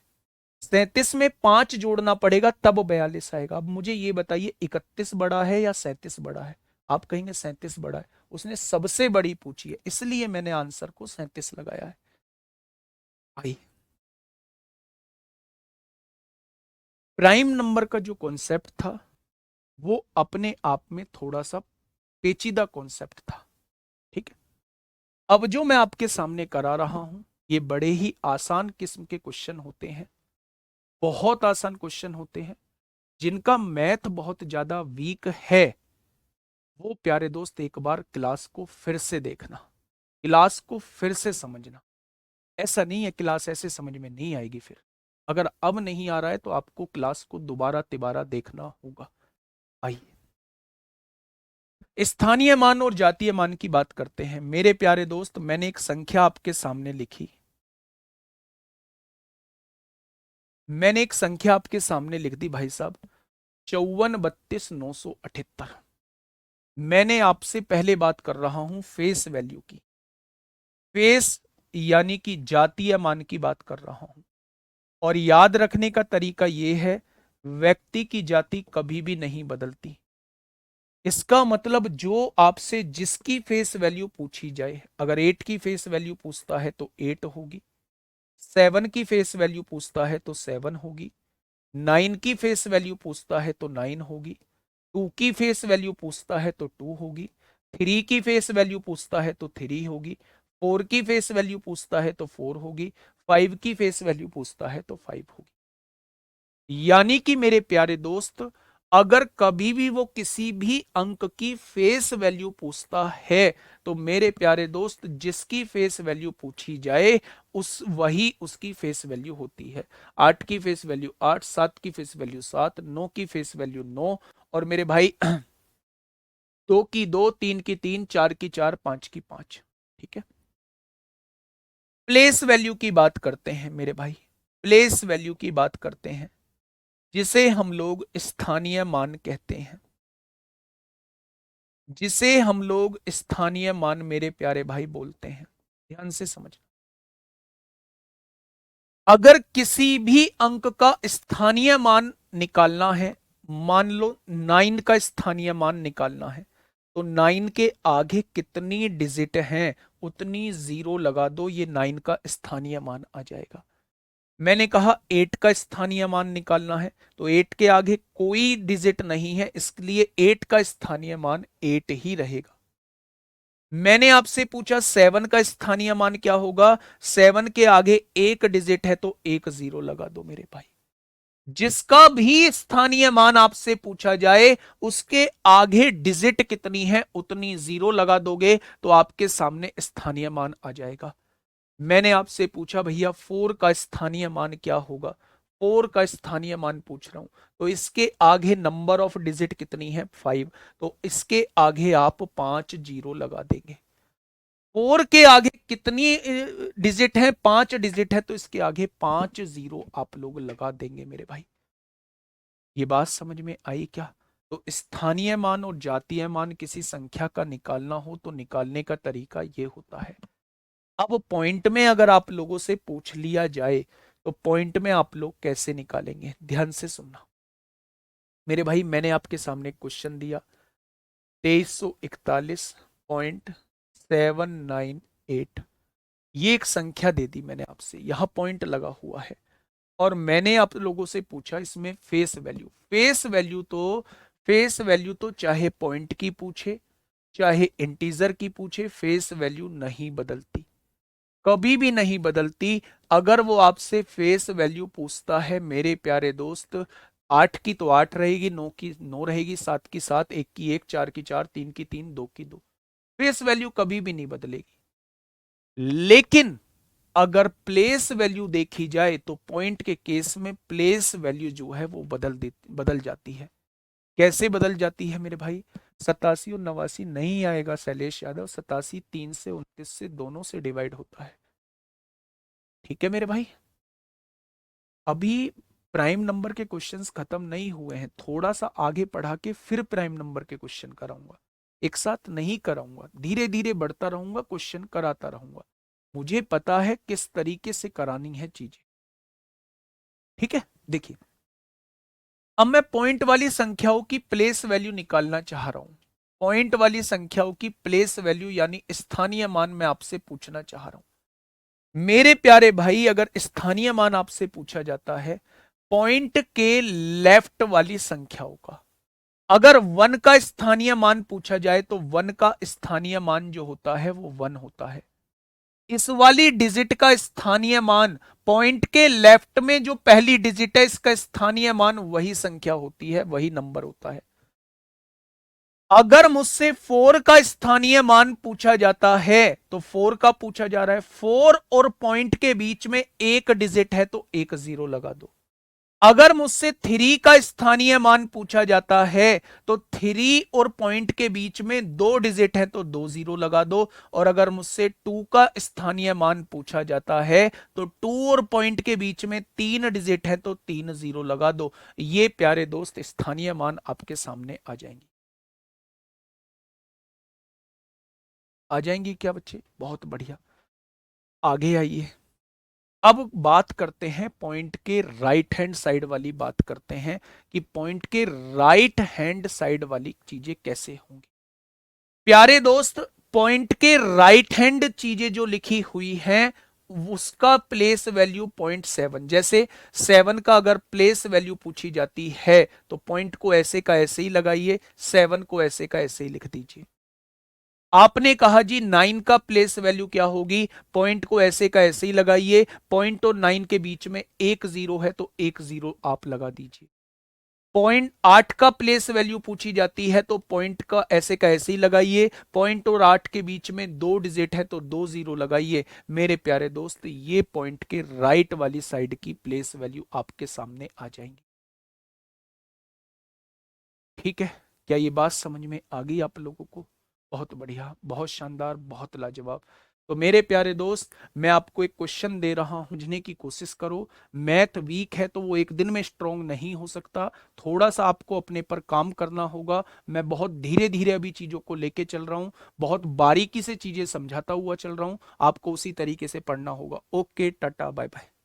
37 में 5 जोड़ना पड़ेगा, तब 42 आएगा। अब मुझे ये बताइए 31 बड़ा है या 37 बड़ा है? आप कहेंगे 37 बड़ा है। उसने सबसे बड़ी पूछी है, इसलिए मैंने आंसर को 37 लगाया है। भाई प्राइम नंबर का जो कॉन्सेप्ट था वो अपने आप में थोड़ा सा पेचीदा कॉन्सेप्ट था। ठीक है, अब जो मैं आपके सामने करा रहा हूं ये बड़े ही आसान किस्म के क्वेश्चन होते हैं। बहुत आसान क्वेश्चन होते हैं। जिनका मैथ बहुत ज्यादा वीक है वो प्यारे दोस्त एक बार क्लास को फिर से देखना, क्लास को फिर से समझना। ऐसा नहीं है क्लास ऐसे समझ में नहीं आएगी। फिर अगर अब नहीं आ रहा है तो आपको क्लास को दोबारा तिबारा देखना होगा। आइए स्थानीय मान और जातीय मान की बात करते हैं। मेरे प्यारे दोस्त, मैंने एक संख्या आपके सामने लिखी, मैंने एक संख्या आपके सामने लिख दी भाई साहब, 54 32 978। मैंने आपसे पहले बात कर रहा हूं फेस वैल्यू की, फेस यानी कि जातीय मान की बात कर रहा हूं। और याद रखने का तरीका यह है, व्यक्ति की जाति कभी भी नहीं बदलती। इसका मतलब जो आपसे जिसकी फेस वैल्यू पूछी जाए, अगर 8 की फेस वैल्यू पूछता है तो 8 होगी, 7 की फेस वैल्यू पूछता है तो 7 होगी, 9 की फेस वैल्यू पूछता है तो 9 होगी, 2 की फेस वैल्यू पूछता है तो 2 होगी, 3 की फेस वैल्यू पूछता है तो 3 होगी, 4 की फेस वैल्यू पूछता है तो 4 होगी, 5 की फेस वैल्यू पूछता है तो 5 होगी। यानी कि मेरे प्यारे दोस्त, अगर कभी भी वो किसी भी अंक की फेस वैल्यू पूछता है तो मेरे प्यारे दोस्त जिसकी फेस वैल्यू पूछी जाए उस वही उसकी फेस वैल्यू होती है। 8 की फेस वैल्यू 8, 7 की फेस वैल्यू 7, 9 की फेस वैल्यू 9, और मेरे भाई 2 की 2, 3 की 3, 4 की 4, 5 की 5। ठीक है, प्लेस वैल्यू की बात करते हैं मेरे भाई। प्लेस वैल्यू की बात करते हैं, जिसे हम लोग स्थानीय मान कहते हैं, जिसे हम लोग स्थानीय मान मेरे प्यारे भाई बोलते हैं। ध्यान से समझ, अगर किसी भी अंक का स्थानीय मान निकालना है, मान लो 9 का स्थानीय मान निकालना है, तो 9 के आगे कितनी डिजिट हैं उतनी जीरो लगा दो, ये 9 का स्थानीय मान आ जाएगा। मैंने कहा 8 का स्थानीय मान निकालना है, तो 8 के आगे कोई डिजिट नहीं है, इसलिए 8 का स्थानीय मान 8 ही रहेगा। मैंने आपसे पूछा 7 का स्थानीय मान क्या होगा, 7 के आगे एक डिजिट है तो एक जीरो लगा दो मेरे भाई। जिसका भी स्थानीय मान आपसे पूछा जाए उसके आगे डिजिट कितनी है उतनी जीरो लगा दोगे तो आपके सामने स्थानीय मान आ जाएगा। मैंने आपसे पूछा भैया 4 का स्थानीय मान क्या होगा, 4 का स्थानीय मान पूछ रहा हूं, तो इसके आगे नंबर ऑफ डिजिट कितनी है 5, तो इसके आगे आप 5 जीरो लगा देंगे। 4 के आगे कितनी डिजिट है, 5 डिजिट है, तो इसके आगे 5 जीरो आप लोग लगा देंगे मेरे भाई। ये बात समझ में आई क्या? तो स्थानीय मान और जातीय मान किसी संख्या का निकालना हो तो निकालने का तरीका ये होता है। अब पॉइंट में अगर आप लोगों से पूछ लिया जाए तो पॉइंट में आप लोग कैसे निकालेंगे, ध्यान से सुनना मेरे भाई। मैंने आपके सामने क्वेश्चन दिया 2341.798, ये एक संख्या दे दी मैंने आपसे, यहां पॉइंट लगा हुआ है और मैंने आप लोगों से पूछा इसमें फेस वैल्यू। फेस वैल्यू तो चाहे पॉइंट की पूछे चाहे इंटीजर की पूछे, फेस वैल्यू नहीं बदलती, कभी भी नहीं बदलती। अगर वो आपसे फेस वैल्यू पूछता है मेरे प्यारे दोस्त, 8 की तो 8 रहेगी, 9 की 9 रहेगी, 7 की 7, 1 की 1, 4 की 4, 3 की 3, 2 की 2, फेस वैल्यू कभी भी नहीं बदलेगी। लेकिन अगर प्लेस वैल्यू देखी जाए तो पॉइंट के केस में प्लेस वैल्यू जो है वो बदल जाती है। कैसे बदल जाती है मेरे भाई? 87 और 89 नहीं आएगा शैलेश यादव, 87 3 से 29 से दोनों से डिवाइड होता है। ठीक है मेरे भाई, अभी प्राइम नंबर के क्वेश्चंस खत्म नहीं हुए हैं, थोड़ा सा आगे पढ़ा के फिर प्राइम नंबर के क्वेश्चन कराऊंगा। एक साथ नहीं कराऊंगा, धीरे धीरे बढ़ता रहूंगा, क्वेश्चन कराता रहूंगा। मुझे पता है किस तरीके से करानी है चीजें। ठीक है, देखिए अब मैं पॉइंट वाली संख्याओं की प्लेस वैल्यू निकालना चाह रहा हूं। पॉइंट वाली संख्याओं की प्लेस वैल्यू यानी स्थानीय मान मैं आपसे पूछना चाह रहा हूं मेरे प्यारे भाई। अगर स्थानीय मान आपसे पूछा जाता है पॉइंट के लेफ्ट वाली संख्याओं का, अगर 1 का स्थानीय मान पूछा जाए तो 1 का स्थानीय मान जो होता है वो 1 होता है। इस वाली डिजिट का स्थानीय मान, पॉइंट के लेफ्ट में जो पहली डिजिट है इसका स्थानीय मान वही संख्या होती है, वही नंबर होता है। अगर मुझसे 4 का स्थानीय मान पूछा जाता है तो 4 का पूछा जा रहा है, 4 और पॉइंट के बीच में एक डिजिट है तो एक जीरो लगा दो। अगर मुझसे 3 का स्थानीय मान पूछा जाता है तो 3 और पॉइंट के बीच में दो डिजिट है तो दो जीरो लगा दो। और अगर मुझसे 2 का स्थानीय मान पूछा जाता है तो 2 और पॉइंट के बीच में तीन डिजिट है तो तीन जीरो लगा दो। ये प्यारे दोस्त स्थानीय मान आपके सामने आ जाएंगी। आ जाएंगी क्या बच्चे? बहुत बढ़िया, आगे आइए। अब बात करते हैं पॉइंट के राइट हैंड साइड वाली, बात करते हैं कि पॉइंट के राइट हैंड साइड वाली चीजें कैसे होंगी। प्यारे दोस्त, पॉइंट के राइट हैंड चीजें जो लिखी हुई हैं उसका प्लेस वैल्यू 0.7, जैसे 7 का अगर प्लेस वैल्यू पूछी जाती है तो पॉइंट को ऐसे का ऐसे ही लगाइए, 7 को ऐसे का ऐसे ही लिख दीजिए। आपने कहा जी 9 का प्लेस वैल्यू क्या होगी, पॉइंट को ऐसे का ऐसे ही लगाइए, पॉइंट और 9 के बीच में एक जीरो है तो एक जीरो आप लगा दीजिए। पॉइंट 8 का प्लेस वैल्यू पूछी जाती है तो पॉइंट का ऐसे का ऐसे ही लगाइए, पॉइंट और 8 के बीच में दो डिजिट है तो दो जीरो लगाइए। मेरे प्यारे दोस्त, ये पॉइंट के राइट वाली साइड की प्लेस वैल्यू आपके सामने आ जाएंगी। ठीक है, क्या ये बात समझ में आ गई आप लोगों को? बहुत बढ़िया, बहुत शानदार, बहुत लाजवाब। तो मेरे प्यारे दोस्त, मैं आपको एक क्वेश्चन दे रहा हूं, समझने की कोशिश करो। मैथ वीक है तो वो एक दिन में स्ट्रांग नहीं हो सकता, थोड़ा सा आपको अपने पर काम करना होगा। मैं बहुत धीरे धीरे अभी चीजों को लेके चल रहा हूं, बहुत बारीकी से चीजें समझाता हुआ चल रहा हूं, आपको उसी तरीके से पढ़ना होगा। Okay, tata, bye bye.